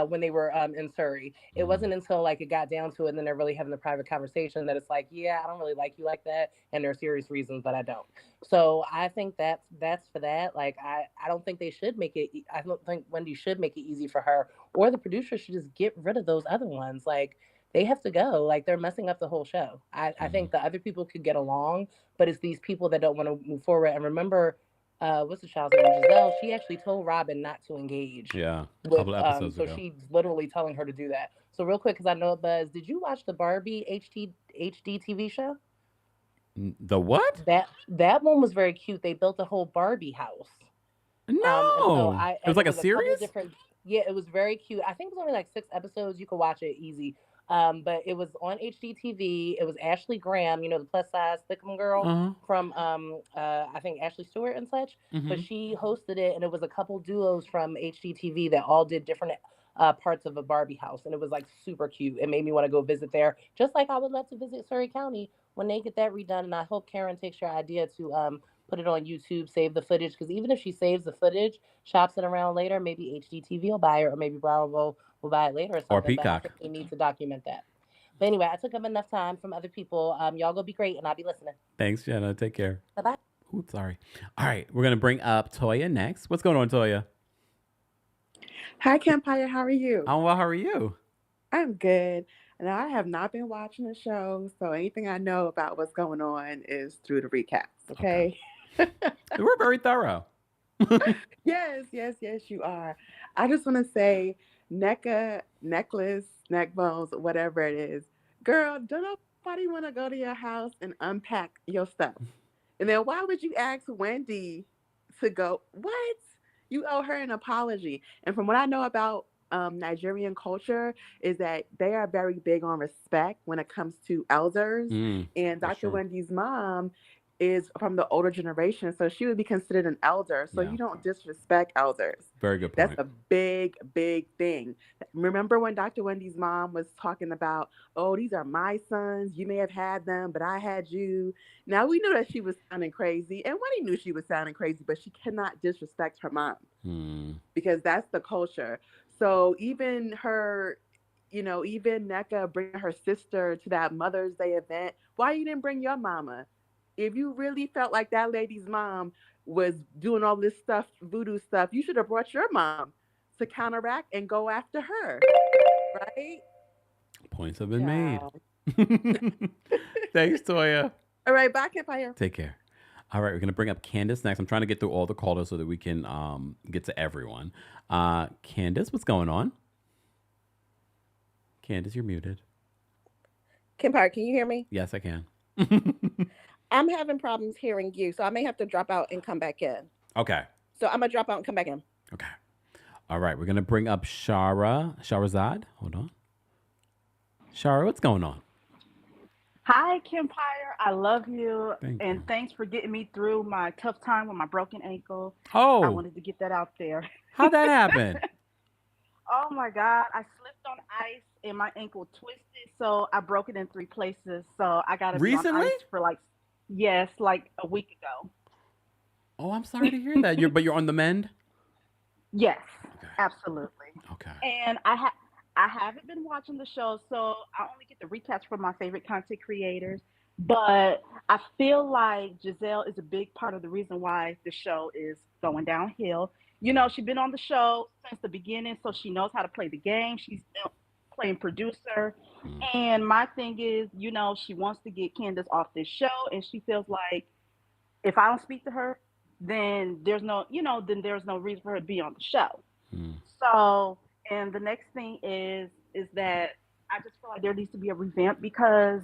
when they were in Surry. It wasn't until like it got down to it and then they're really having the private conversation that it's like, yeah, I don't really like you like that, and there are serious reasons that I don't. So I think that's for that. Like I don't think they should make it. I don't think Wendy should make it easy for her, or the producer should just get rid of those other ones. Like they have to go. Like they're messing up the whole show. I think the other people could get along, but it's these people that don't want to move forward. And remember, what's the child's name? Giselle. She actually told Robyn not to engage. Yeah, a With, couple of episodes so ago. she's literally telling her to do that. So real quick, because I know it buzz. Did you watch the Barbie HD TV show? The what? That one was very cute. They built a whole Barbie house. No. It was like a series? Yeah, it was very cute. I think it was only like 6 episodes. You could watch it easy. But it was on HGTV. It was Ashley Graham, you know, the plus size thickum girl from I think Ashley Stewart and such. But she hosted it, and it was a couple duos from HGTV that all did different parts of a Barbie house, and it was like super cute. It made me want to go visit there, just like I would love to visit Surry County when they get that redone. And I hope Karen takes your idea to put it on YouTube, save the footage, because even if she saves the footage, shops it around later, maybe HGTV will buy it, or maybe Bravo will buy it later or something. Or Peacock. But I think they need to document that. But anyway, I took up enough time from other people. Y'all go be great, and I'll be listening. Thanks, Jenna. Take care. Bye-bye. Oops, sorry. All right, we're going to bring up Toya next. What's going on, Toya? Hi, Kempire. How are you? I'm well. How are you? I'm good. Now, I have not been watching the show, so anything I know about what's going on is through the recaps, okay? We're very thorough. Yes, you are. I just want to say, Nneka, necklace, neck bones, whatever it is, girl, don't nobody want to go to your house and unpack your stuff. And then why would you ask Wendy to go? What? You owe her an apology. And from what I know about Nigerian culture is that they are very big on respect when it comes to elders. And Dr. Wendy's mom is from the older generation, so she would be considered an elder. So you don't disrespect elders. Very good point. That's a big, big thing. Remember when Dr. Wendy's mom was talking about, oh, these are my sons. You may have had them, but I had you. Now we know that she was sounding crazy, and Wendy knew she was sounding crazy, but she cannot disrespect her mom because that's the culture. So even her, even Nneka bringing her sister to that Mother's Day event, why you didn't bring your mama? If you really felt like that lady's mom was doing all this stuff, voodoo stuff, you should have brought your mom to counteract and go after her, right? Points have been made. Thanks, Toya. All right, bye, Kempire. Take care. All right, we're going to bring up Candace next. I'm trying to get through all the callers so that we can get to everyone. Candace, what's going on? Candace, you're muted. Kempire, can you hear me? Yes, I can. I'm having problems hearing you, so I may have to drop out and come back in. Okay. So I'm going to drop out and come back in. Okay. All right, we're going to bring up Shahrazad. Hold on. Shara, what's going on? Hi, Kempire. I love you. Thank and you. Thanks for getting me through my tough time with my broken ankle. Oh. I wanted to get that out there. How'd that happen? Oh my God, I slipped on ice and my ankle twisted, so I broke it in three places. So I got to be on Recently? ice for like, yes, like a week ago. Oh, I'm sorry to hear that. You're on the mend? Yes, Okay. absolutely. Okay. And I haven't been watching the show, so I only get the recaps from my favorite content creators. But I feel like Giselle is a big part of the reason why the show is going downhill. You know, she's been on the show since the beginning, so she knows how to play the game. She's been playing producer. Mm. And my thing is, you know, she wants to get Candace off this show, and she feels like if I don't speak to her, then there's no reason for her to be on the show. Mm. So, and the next thing is that I just feel like there needs to be a revamp because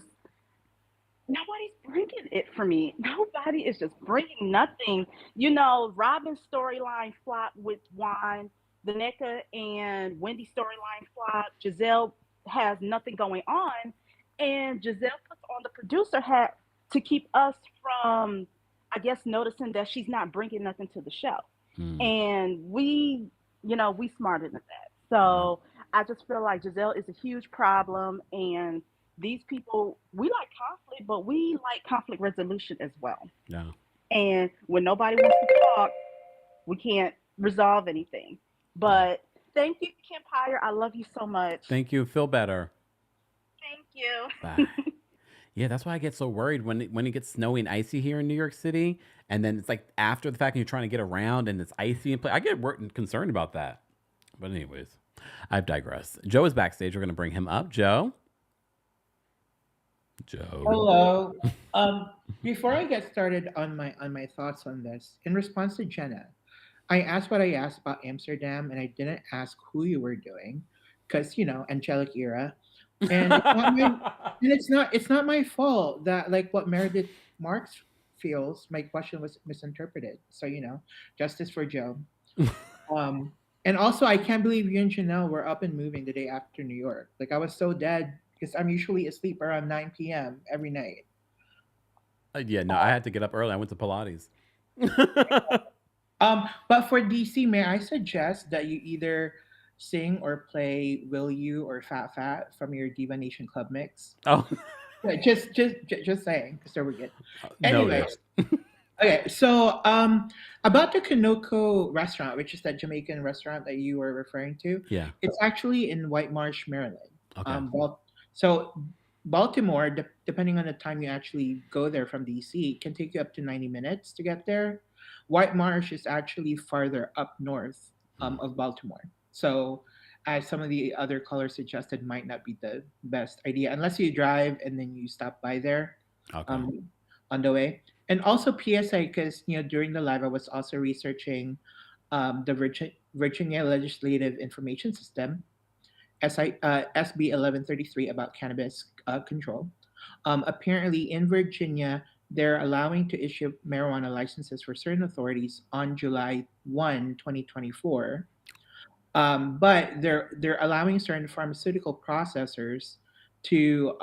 nobody's bringing it for me. Nobody is just bringing nothing. You know, Robyn's storyline flopped with Wine, the Nneka and Wendy storyline flopped. Giselle has nothing going on, and Giselle puts on the producer hat to keep us from, I guess, noticing that she's not bringing nothing to the show. Mm. And we smarter than that. So I just feel like Giselle is a huge problem, and these people, we like conflict, but we like conflict resolution as well. Yeah. And when nobody wants to talk, we can't resolve anything. But thank you, Kempire. I love you so much. Thank you. Feel better. Thank you. Bye. Yeah, that's why I get so worried when it gets snowy and icy here in New York City, and then it's like after the fact, and you're trying to get around, and it's icy and play. I get concerned about that. But anyways, I've digressed. Joe is backstage. We're gonna bring him up. Joe. Joe. Hello. Before I get started on my thoughts on this, in response to Jenna, I asked what I asked about Amsterdam, and I didn't ask who you were doing, because angelic era, and it's not my fault that like what Meredith Marks feels. My question was misinterpreted, so justice for Joe. Um, and also, I can't believe you and Janelle were up and moving the day after New York. Like I was so dead because I'm usually asleep around 9 p.m. every night. Yeah, no, I had to get up early. I went to Pilates. But for DC, may I suggest that you either sing or play "Will You" or "Fat Fat" from your Diva Nation Club mix? Oh, Yeah, just saying, so we're good. noted. Anyways, okay. So, about the Kanoko restaurant, which is that Jamaican restaurant that you were referring to, Yeah. it's actually in White Marsh, Maryland. Okay. So Baltimore, depending on the time you actually go there from DC, can take you up to 90 minutes to get there. White Marsh is actually farther up north of Baltimore. So, as some of the other callers suggested, might not be the best idea unless you drive and then you stop by there Okay. on the way. And also PSA, because during the live I was also researching the Virginia Legislative Information System, SB 1133, about cannabis control. Apparently, in Virginia, they're allowing to issue marijuana licenses for certain authorities on July 1, 2024. But they're allowing certain pharmaceutical processors to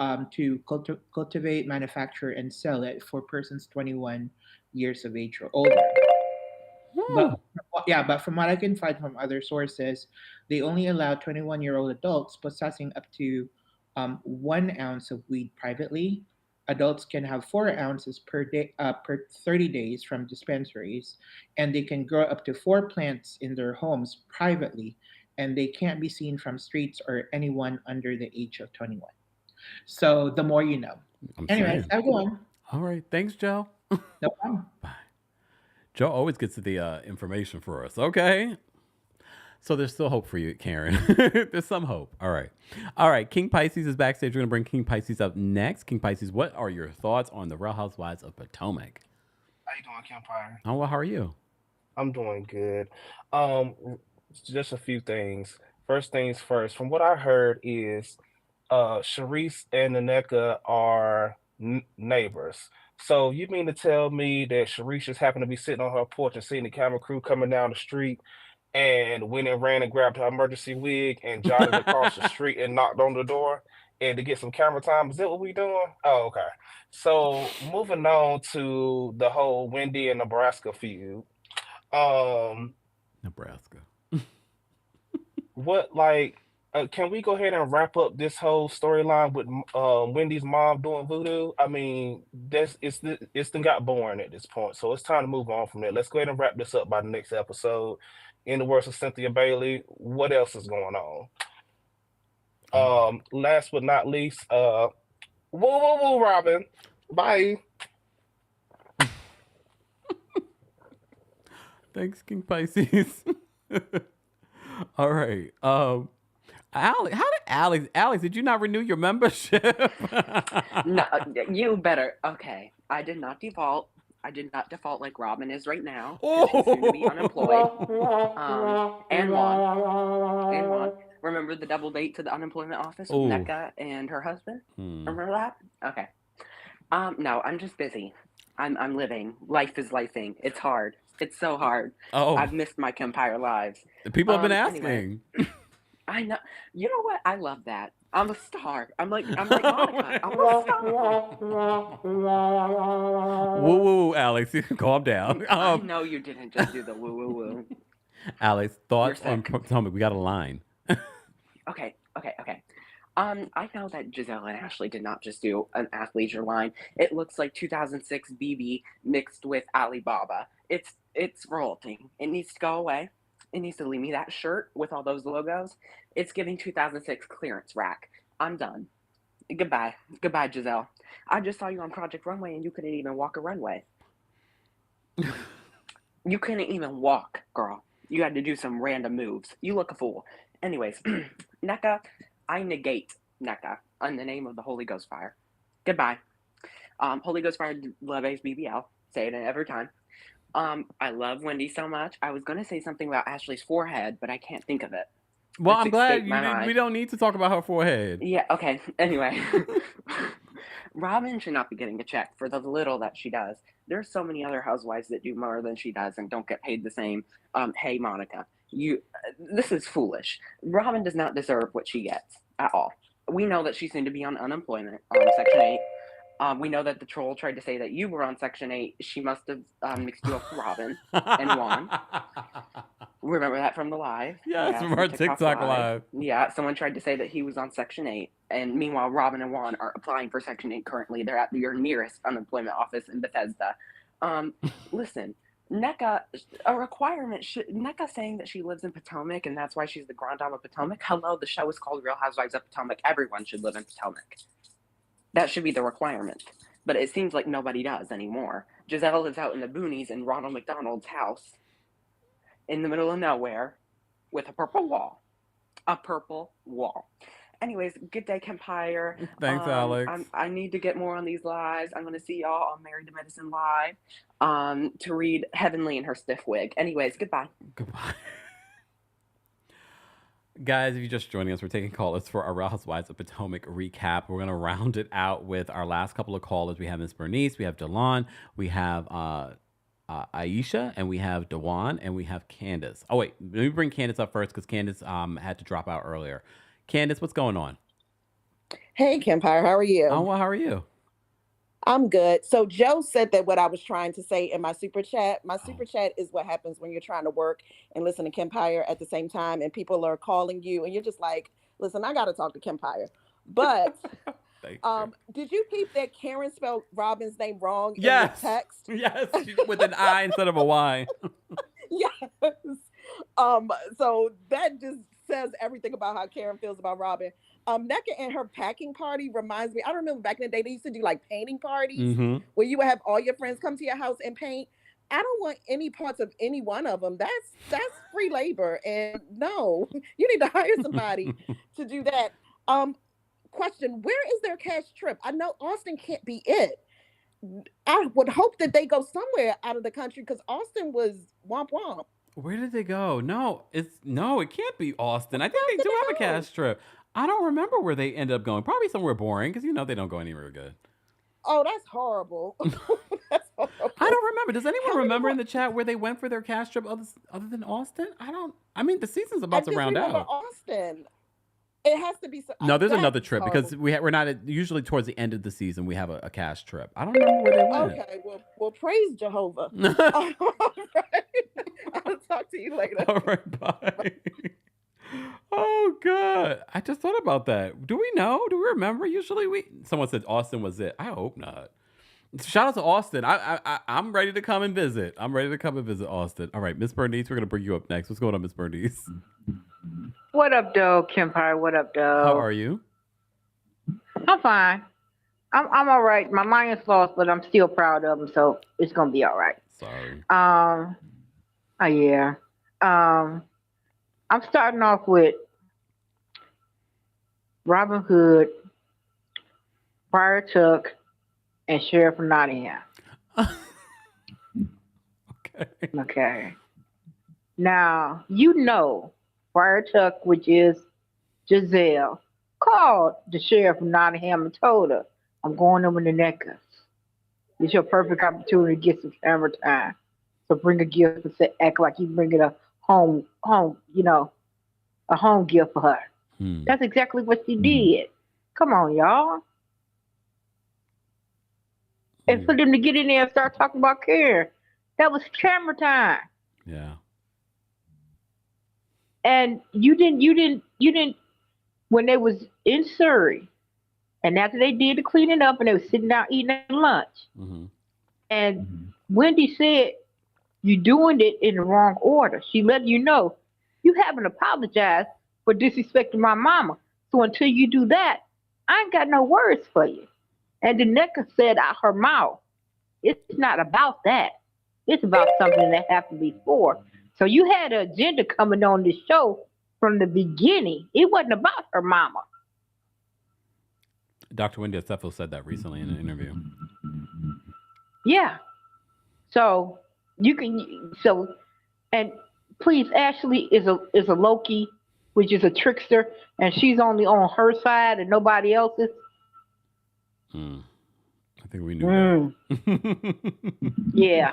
cultivate, manufacture, and sell it for persons 21 years of age or older. But yeah, but from what I can find from other sources, they only allow 21-year-old adults possessing up to 1 ounce of weed privately. Adults can have 4 ounces per day per 30 days from dispensaries, and they can grow up to 4 plants in their homes privately, and they can't be seen from streets or anyone under the age of 21. So the more you know. I'm Anyways, saying. have a good one. All right. Thanks, Joe. No problem. Bye. Joe always gets the information for us. Okay. So there's still hope for you, Karen. There's some hope. All right. All right. King Pisces is backstage. We're going to bring King Pisces up next. King Pisces, what are your thoughts on the Real Housewives of Potomac? How you doing, Kempire? Oh, well, how are you? I'm doing good. Um, just a few things. First things first. From what I heard is, Sharice and Nneka are neighbors. So you mean to tell me that Sharice just happened to be sitting on her porch and seeing the camera crew coming down the street and went and ran and grabbed her emergency wig and jogged across the street and knocked on the door and to get some camera time? Is that what we doing? Oh, okay. So moving on to the whole Wendy and Nebraska feud. Um, Nebraska. what like can we go ahead and wrap up this whole storyline with Wendy's mom doing voodoo? I mean, it's done got boring at this point, so it's time to move on from there. Let's go ahead and wrap this up by the next episode. In the words of Cynthia Bailey, what else is going on? Last but not least, woo woo woo, Robyn. Bye. Thanks, King Pisces. All right. Alex, Alex, did you not renew your membership? No, you better. Okay, I did not default. I did not default like Robyn is right now. 'Cause she's soon to be unemployed. And Juan. Remember the double date to the unemployment office with Ooh. Nneka and her husband? Remember that? Okay. No, I'm just busy. I'm living. Life is lifing. It's hard. It's so hard. Oh. I've missed my Kempire lives. People have been asking. Anyway. I know. You know what? I love that. I'm a star. I'm like Monica. I'm a star. Woo woo, Alex. Calm down. I know you didn't just do the woo woo woo. Alex, thoughts on Potomac? We got a line. Okay. I know that Gizelle and Ashley did not just do an athleisure line. It looks like 2006 BB mixed with Alibaba. It's revolting. It needs to go away. It needs to leave me that shirt with all those logos. It's giving 2006 clearance rack. I'm done. Goodbye, Gizelle. I just saw you on Project Runway and you couldn't even walk a runway. You couldn't even walk, girl. You had to do some random moves. You look a fool. Anyways, Nneka, I negate Nneka in the name of the Holy Ghost Fire. Goodbye. Holy Ghost Fire loves BBL. Say it every time. I love Wendy so much. I was going to say something about Ashley's forehead, but I can't think of it. Well, I'm glad we don't need to talk about her forehead. Yeah, okay. Anyway. Robyn should not be getting a check for the little that she does. There's so many other housewives that do more than she does and don't get paid the same. Hey, Monica, this is foolish. Robyn does not deserve what she gets at all. We know that she's soon to be on unemployment on Section 8. We know that the troll tried to say that you were on Section 8. She must have mixed you up with Robyn and Juan. Remember that from the live? Yes, from our TikTok live. Yeah, someone tried to say that he was on Section 8. And meanwhile, Robyn and Juan are applying for Section 8 currently. They're at your nearest unemployment office in Bethesda. Listen, Nneka, a requirement, Nneka saying that she lives in Potomac and that's why she's the Grand Dame of Potomac. Hello, the show is called Real Housewives of Potomac. Everyone should live in Potomac. That should be the requirement. But it seems like nobody does anymore. Gizelle lives out in the boonies in Ronald McDonald's house in the middle of nowhere with a purple wall. A purple wall. Anyways, good day, Kempire. Thanks, Alex. I need to get more on these lives. I'm going to see y'all on Married to Medicine Live to read Heavenly in her stiff wig. Anyways, goodbye. Goodbye. Guys, if you're just joining us, we're taking callers for our Real Housewives of Potomac recap. We're going to round it out with our last couple of callers. We have Miss Bernice, we have Delon, we have Aisha, and we have Dewan, and we have Candace. Oh, wait, let me bring Candace up first because Candace had to drop out earlier. Candace, what's going on? Hey, Kempire, how are you? Oh, well, how are you? I'm good. So Joe said that what I was trying to say in my super chat. My super chat is what happens when you're trying to work and listen to Kempire at the same time, and people are calling you, and you're just like, listen, I got to talk to Kempire. But did you peep that Karen spelled Robyn's name wrong in the text? Yes, with an I instead of a Y. Yes. So that just says everything about how Karen feels about Robyn. Nneka and her packing party reminds me. I remember back in the day they used to do like painting parties where you would have all your friends come to your house and paint. I don't want any parts of any one of them. That's free labor, and no, you need to hire somebody to do that. Question: where is their cash trip? I know Austin can't be it. I would hope that they go somewhere out of the country because Austin was womp womp. Where did they go? It can't be Austin. I think they do have a cash trip. I don't remember where they ended up going. Probably somewhere boring because they don't go anywhere good. Oh, that's horrible. That's horrible. I don't remember. Does anyone remember in the chat where they went for their cash trip other than Austin? The season's about to round out. Austin. It has to be. No, there's another trip because we're not usually towards the end of the season. We have a cash trip. I don't remember where they went. Okay, well, praise Jehovah. All right. I'll talk to you later. All right, bye. just thought about that. Do we know? Do we remember? Usually someone said Austin was it. I hope not. Shout out to Austin. I'm ready to come and visit. I'm ready to come and visit Austin. All right, Miss Bernice, we're gonna bring you up next. What's going on, Miss Bernice? What up, though, Kempire? What up, though? How are you? I'm fine. I'm all right. My mind is lost, but I'm still proud of him, so it's gonna be all right. Sorry. Oh yeah. I'm starting off with Robin Hood, Friar Tuck, and Sheriff of Nottingham. Okay. Now, Friar Tuck, which is Gizelle, called the Sheriff of Nottingham and told her, I'm going over to Nneka. It's your perfect opportunity to get some camera time. So bring a gift and act like you bringing a home, a home gift for her. That's exactly what she did. Come on, y'all. And for them to get in there and start talking about care, that was camera time. Yeah. And you didn't, when they was in Surry, and after they did the cleaning up and they was sitting down eating their lunch, and Wendy said, you're doing it in the wrong order. She let you know, you haven't apologized for disrespecting my mama. So until you do that, I ain't got no words for you. And Nneka said out her mouth, it's not about that. It's about something that happened before. So you had an agenda coming on this show from the beginning. It wasn't about her mama. Dr. Wendy Estefel said that recently in an interview. Yeah. So and please, Ashley is a Loki, which is a trickster, and she's only on her side and nobody else's. I think we knew that. Yeah.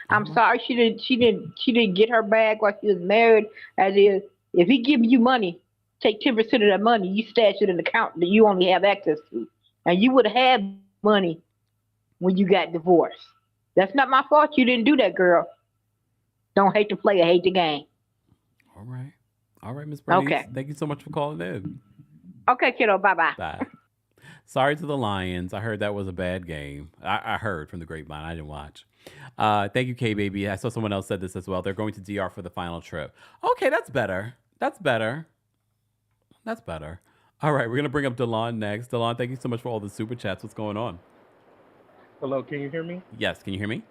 I'm sorry she didn't get her bag while she was married. As is, if he give you money, take 10% of that money, you stash it in an account that you only have access to. And you would have had money when you got divorced. That's not my fault you didn't do that, girl. Don't hate the player, hate the game. All right, Miss Bernice. Okay. Thank you so much for calling in. Okay, kiddo. Bye-bye. Bye. Sorry to the Lions. I heard that was a bad game. I heard from the grapevine. I didn't watch. Thank you, K-Baby. I saw someone else said this as well. They're going to DR for the final trip. Okay, that's better. All right, we're going to bring up Delon next. Delon, thank you so much for all the super chats. What's going on? Hello, can you hear me? Yes, can you hear me?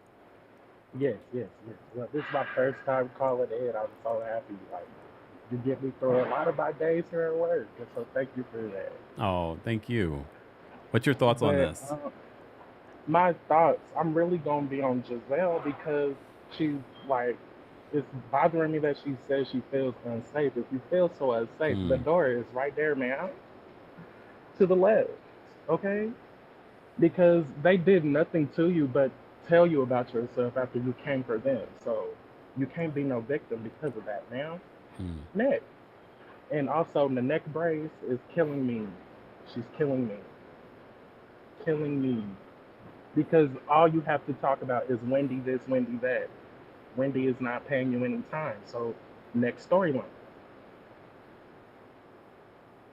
Yes. Well, this is my first time calling in. I'm so happy. Like, you get me through a lot of my days here at work, and so thank you for that. Oh, thank you. What's your thoughts on this? My thoughts, I'm really going to be on Gizelle because she's like, it's bothering me that she says she feels unsafe. If you feel so unsafe, the door is right there, man. To the left, okay? Because they did nothing to you but tell you about yourself after you came for them. So you can't be no victim because of that, man. Neck. And also, the neck brace is killing me. She's killing me. Because all you have to talk about is Wendy this, Wendy that. Wendy is not paying you any time. So, next storyline.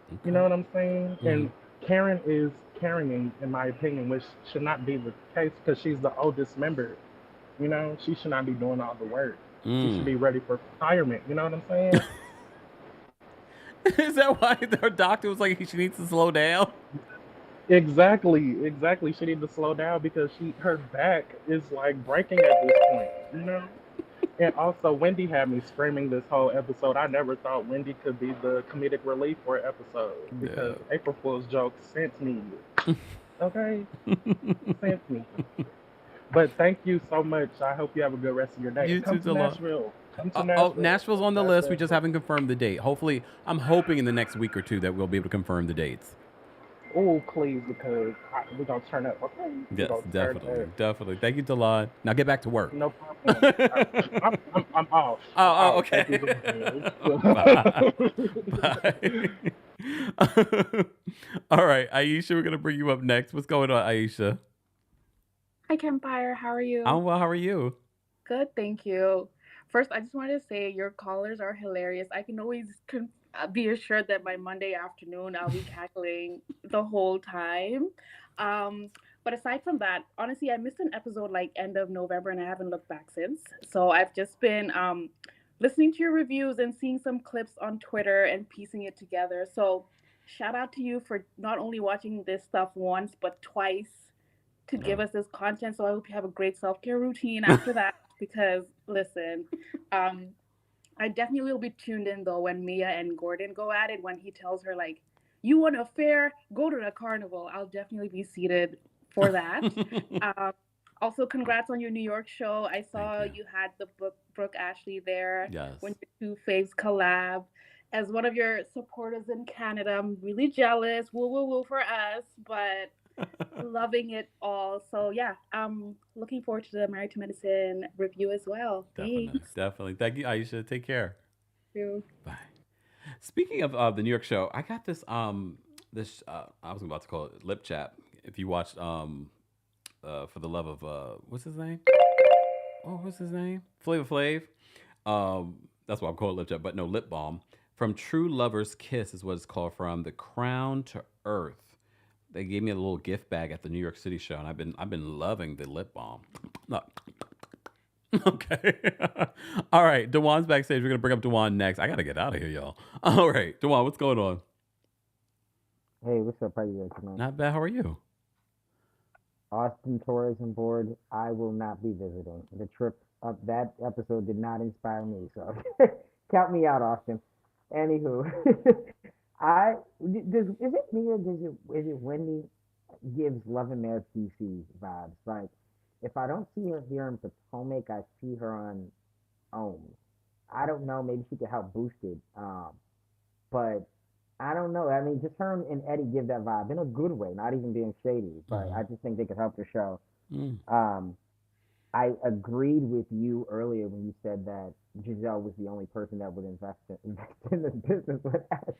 Okay. You know what I'm saying? And Karen is carrying, in my opinion, which should not be the case because she's the oldest member. You know, she should not be doing all the work. She should be ready for retirement. You know what I'm saying? Is that why her doctor was like, she needs to slow down? Exactly. She needs to slow down because her back is like breaking at this point, you know? And also, Wendy had me screaming this whole episode. I never thought Wendy could be the comedic relief for an episode because April Fool's joke sent me. Okay? Sent me. But thank you so much. I hope you have a good rest of your day. You Come too, to Delon. Nashville. Nashville's on the list. We just haven't confirmed the date. Hopefully, I'm hoping in the next week or two that we'll be able to confirm the dates. Oh, please, because we're going to turn up. Okay? Yes, definitely. Thank you, Delon. Now get back to work. No problem. I'm off. Oh, okay. Bye. All right, Aisha, we're going to bring you up next. What's going on, Aisha? Hi, Kempire. How are you? I'm well. How are you? Good, thank you. First, I just wanted to say your callers are hilarious. I can always be assured that by Monday afternoon, I'll be cackling the whole time. Um, but aside from that, honestly, I missed an episode like end of November and I haven't looked back since. So I've just been listening to your reviews and seeing some clips on Twitter and piecing it together. So shout out to you for not only watching this stuff once, but twice to give us this content. So I hope you have a great self care routine after that. Because listen, um, I definitely will be tuned in though when Mia and Gordon go at it. When he tells her like, "You want a fair? Go to the carnival." I'll definitely be seated for that. um, Also, congrats on your New York show. I saw you had the book Brooke Ashley there Yes. when your two faves collab. As one of your supporters in Canada, I'm really jealous. Woo woo woo for us, but loving it all. So yeah, I'm looking forward to the Married to Medicine review as well. Definitely. Thanks. Definitely. Thank you, Aisha. Take care. You. Speaking of the New York show, I got this I was about to call it lip chat. If you watched For the Love of what's his name? Oh, what's his name? Flavor Flav. That's why I'm calling it lip chat, but no, lip balm. From True Lover's Kiss is what it's called, from The Crown to Earth. They gave me a little gift bag at the New York City show, and I've been loving the lip balm. No. Okay. All right. Dewan's backstage. We're gonna bring up Dewan next. I gotta get out of here, y'all. All right, Dewan, what's going on? Hey, what's up? How you guys tonight? Not bad. How are you? Austin Tourism Board, I will not be visiting. The trip up that episode did not inspire me, so count me out, Austin. Anywho, is it me or is it Wendy gives Love and Marriage DC vibes? Like, if I don't see her here in Potomac, I see her on OWN. I don't know. Maybe she could help boost it. But I don't know. I mean, just her and Eddie give that vibe in a good way, not even being shady. But I just think they could help the show. I agreed with you earlier when you said that Gizelle was the only person that would invest in this business with us.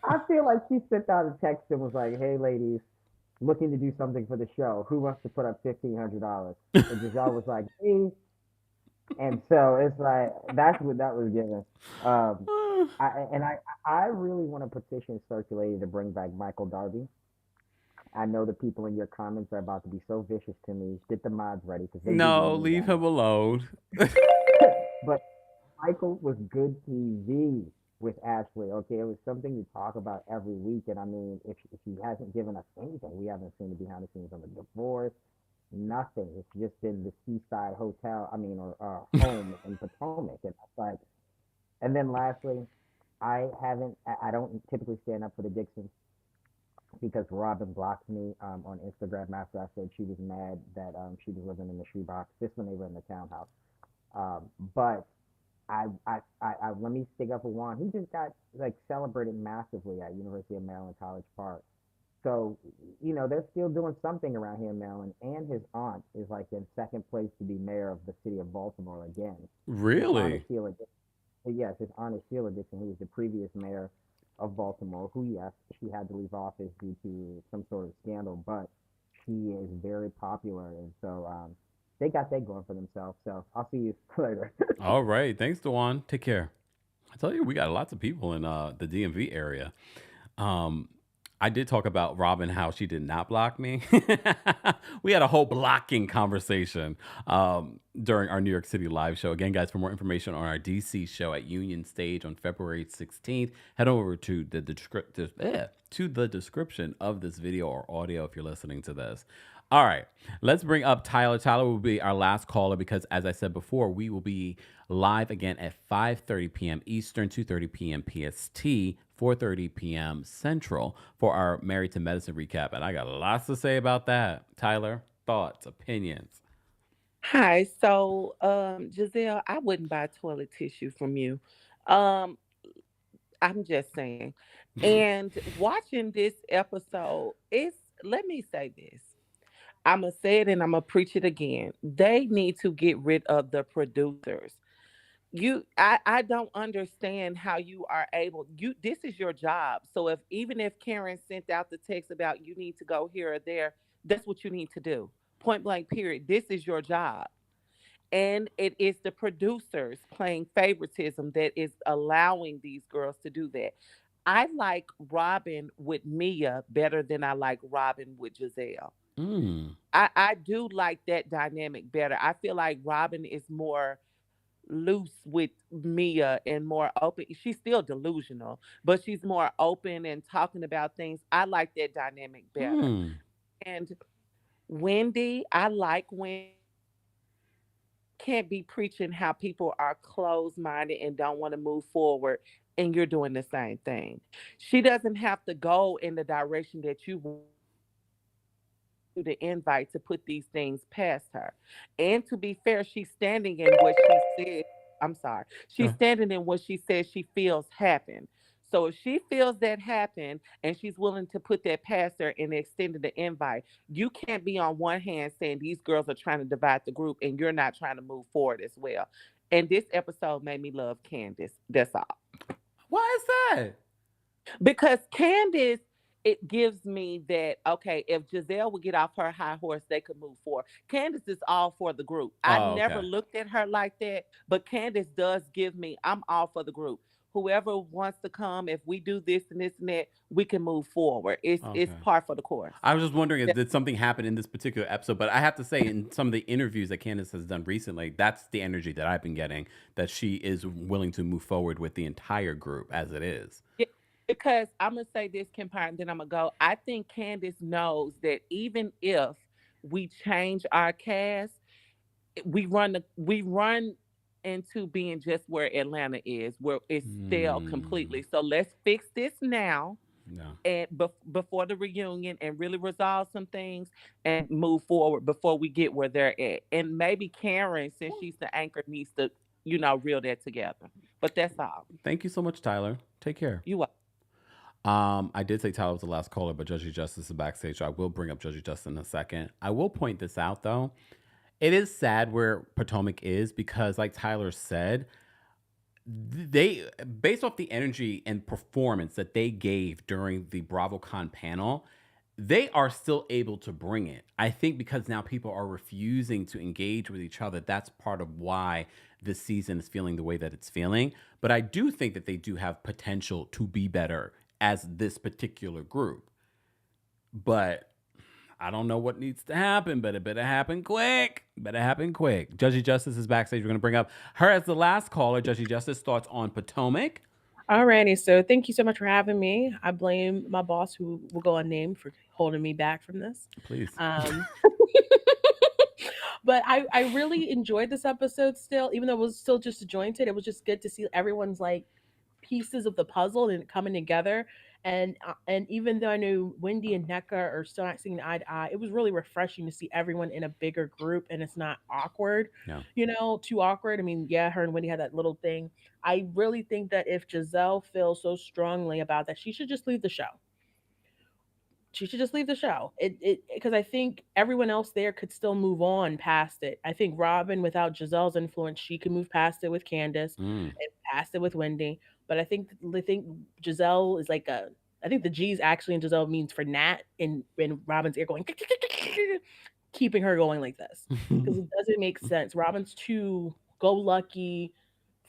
I feel like she sent out a text and was like, "Hey, ladies, looking to do something for the show. Who wants to put up $1,500?" And Gizelle was like, "Me." And so it's like that's what that was given. I really want a petition circulated to bring back Michael Darby. I know the people in your comments are about to be so vicious to me. Get the mods ready because No, leave him alone. But Michael was good TV with Ashley. Okay, it was something to talk about every week. And I mean, if he hasn't given us anything, we haven't seen the behind the scenes on the divorce. Nothing. It's just been the Seaside Hotel. I mean, or home in Potomac, and that's like. And then lastly, I don't typically stand up for the Dixons because Robyn blocked me on Instagram after I said she was mad that she was living in the shoebox. This when they were in the townhouse. But I let me stick up for Juan. He just got like celebrated massively at University of Maryland College Park. So, they're still doing something around here in Maryland, and his aunt is like in second place to be mayor of the city of Baltimore again. Really? Yes, his aunt is Sheila Dixon, who was the previous mayor of Baltimore, who, yes, she had to leave office due to some sort of scandal, but she is very popular, and so they got that going for themselves. So I'll see you later. All right. Thanks, Dewan. Take care. I tell you, we got lots of people in the DMV area. I did talk about Robyn, how she did not block me. We had a whole blocking conversation during our New York City live show. Again, guys, for more information on our DC show at Union Stage on February 16th, head over to the description of this video or audio if you're listening to this. All right, let's bring up Tyler. Tyler will be our last caller because, as I said before, we will be live again at 5:30 p.m. Eastern, 2:30 p.m. PST, 4:30 p.m. Central for our Married to Medicine recap. And I got lots to say about that. Tyler, thoughts, opinions? Hi. So, Gizelle, I wouldn't buy toilet tissue from you. Um, I'm just saying. And watching this episode, let me say this. I'm going to say it and I'm going to preach it again. They need to get rid of the producers. I don't understand how you are able, this is your job. So even if Karen sent out the text about you need to go here or there, that's what you need to do. Point blank period. This is your job. And it is the producers playing favoritism that is allowing these girls to do that. I like Robyn with Mia better than I like Robyn with Gizelle. Mm. I do like that dynamic better. I feel like Robyn is more loose with Mia and more open. She's still delusional, but she's more open and talking about things. I like that dynamic better. Hmm. And Wendy, I like when can't be preaching how people are closed minded and don't want to move forward, and you're doing the same thing. She doesn't have to go in the direction that you want the invite to put these things past her. And to be fair, she's standing in what she said. I'm sorry. She's Yeah. standing in what she says she feels happened. So if she feels that happened and she's willing to put that past her and extended the invite, you can't be on one hand saying these girls are trying to divide the group and you're not trying to move forward as well. And this episode made me love Candace. That's all. Why is that? Because Candace, it gives me that, okay, if Gizelle would get off her high horse, they could move forward. Candace is all for the group. I Oh, never okay. looked at her like that, but Candace does give me, I'm all for the group. Whoever wants to come, if we do this and that, we can move forward. It's Okay. par for the course. I was just wondering if That- did something happen in this particular episode, but I have to say, in some of the interviews that Candace has done recently, that's the energy that I've been getting, that she is willing to move forward with the entire group as it is. Yeah, because I'm gonna say this, Kempire, and then I'm gonna go. I think Candace knows that even if we change our cast, we run into being just where Atlanta is, where it's stale completely. So let's fix this now No. and before the reunion and really resolve some things and move forward before we get where they're at. And maybe Karen, since she's the anchor, needs to, reel that together. But that's all. Thank you so much, Tyler. Take care. You are. I did say Tyler was the last caller, but Judgy Justice is backstage, so I will bring up Judgy Justice in a second. I will point this out, though. It is sad where Potomac is because, like Tyler said, they, based off the energy and performance that they gave during the BravoCon panel, they are still able to bring it. I think because now people are refusing to engage with each other, that's part of why this season is feeling the way that it's feeling. But I do think that they do have potential to be better as this particular group. But I don't know what needs to happen, but it better happen quick. Judgy Justice is backstage. We're going to bring up her as the last caller. Judgy Justice, thoughts on Potomac? Alrighty, so thank you so much for having me. I blame my boss, who will go unnamed, for holding me back from this. Please. But I really enjoyed this episode still, even though it was still just disjointed. It was just good to see everyone's like pieces of the puzzle and coming together. And even though I knew Wendy and Nneka are still not seeing eye to eye, it was really refreshing to see everyone in a bigger group and it's not awkward, No. too awkward. I mean, yeah, her and Wendy had that little thing. I really think that if Gizelle feels so strongly about that, she should just leave the show. It because I think everyone else there could still move on past it. I think Robyn, without Giselle's influence, she could move past it with Candace and past it with Wendy. But I think Gizelle is like I think the G's actually in Gizelle means for Nat in Robyn's ear going keeping her going like this because it doesn't make sense. Robyn's too go lucky,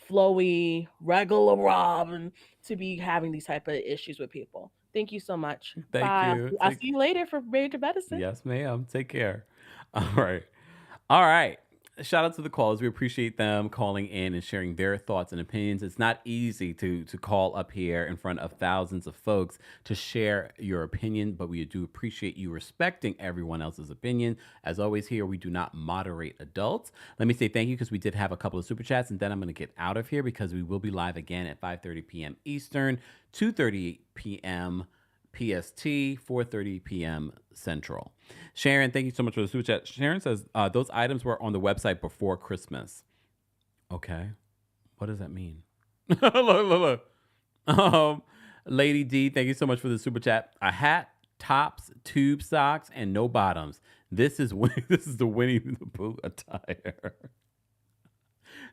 flowy, regular Robyn to be having these type of issues with people. Thank you so much. Thank Bye. you. I'll see you later for Major Medicine. Yes, ma'am. Take care. All right. Shout out to the callers. We appreciate them calling in and sharing their thoughts and opinions. It's not easy to call up here in front of thousands of folks to share your opinion, but we do appreciate you respecting everyone else's opinion. As always, here we do not moderate adults. Let me say thank you because we did have a couple of super chats, and then I'm going to get out of here because we will be live again at 5:30 p.m. Eastern, 2:30 p.m. PST, 4:30 p.m. Central. Sharon, thank you so much for the super chat. Sharon says those items were on the website before Christmas. Okay. What does that mean? look. Lady D, thank you so much for the super chat. A hat, tops, tube socks, and no bottoms. This is the Winnie the Pooh attire.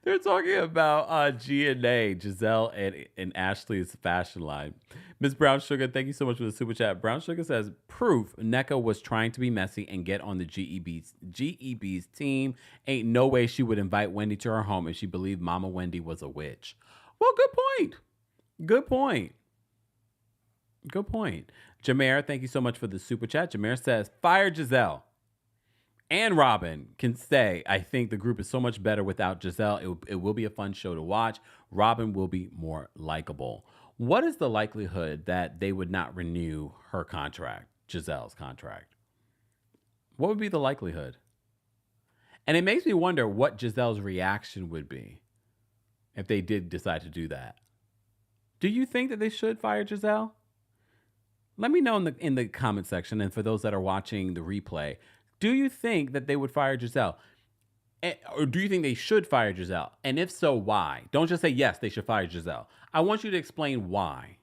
They're talking about G&A, Gizelle and Ashley's fashion line. Miss Brown Sugar, thank you so much for the super chat. Brown Sugar says, proof Nneka was trying to be messy and get on the GEB's team. Ain't no way she would invite Wendy to her home if she believed Mama Wendy was a witch. Well, good point. Good point. Good point. Jameer, thank you so much for the super chat. Jameer says, fire Gizelle. And Robyn can stay. I think the group is so much better without Gizelle. It will be a fun show to watch. Robyn will be more likable. What is the likelihood that they would not renew her contract, Gizelle's contract? What would be the likelihood? And it makes me wonder what Gizelle's reaction would be if they did decide to do that. Do you think that they should fire Gizelle? Let me know in the comment section. And for those that are watching the replay, do you think that they would fire Gizelle? Or do you think they should fire Gizelle? And if so, why? Don't just say, yes, they should fire Gizelle. I want you to explain why.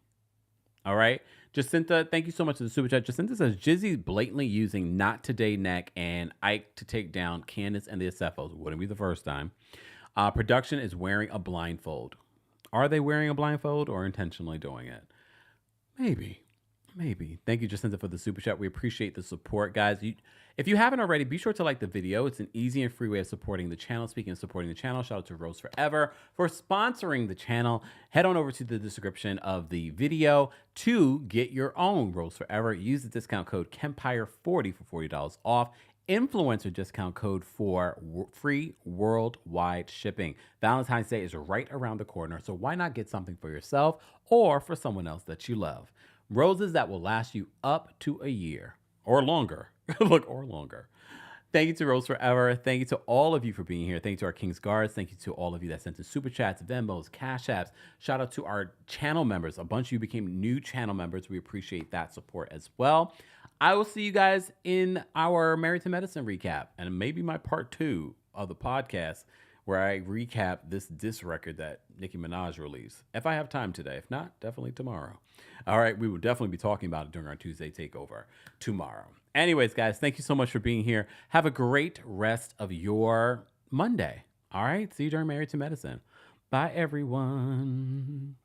All right? Jacinta, thank you so much for the super chat. Jacinta says, Jizzy's blatantly using Not Today Neck and Ike to take down Candace and the Acephos. Wouldn't be the first time. Production is wearing a blindfold. Are they wearing a blindfold or intentionally doing it? Maybe. Thank you, Jacinta, for the super chat. We appreciate the support, guys. If you haven't already, be sure to like the video. It's an easy and free way of supporting the channel. Speaking of supporting the channel, shout out to Rose Forever for sponsoring the channel. Head on over to the description of the video to get your own Rose Forever. Use the discount code Kempire40 for $40 off. Influencer discount code for free worldwide shipping. Valentine's Day is right around the corner, so why not get something for yourself or for someone else that you love? Roses that will last you up to a year or longer. Look, or longer. Thank you to Rose Forever. Thank you to all of you for being here. Thank you to our King's Guards. Thank you to all of you that sent in super chats, Venmos, Cash Apps. Shout out to our channel members. A bunch of you became new channel members. We appreciate that support as well. I will see you guys in our Married to Medicine recap and maybe my part 2 of the podcast where I recap this diss record that Nicki Minaj released. If I have time today. If not, definitely tomorrow. All right, we will definitely be talking about it during our Tuesday takeover tomorrow. Anyways, guys, thank you so much for being here. Have a great rest of your Monday. All right, see you during Married to Medicine. Bye, everyone.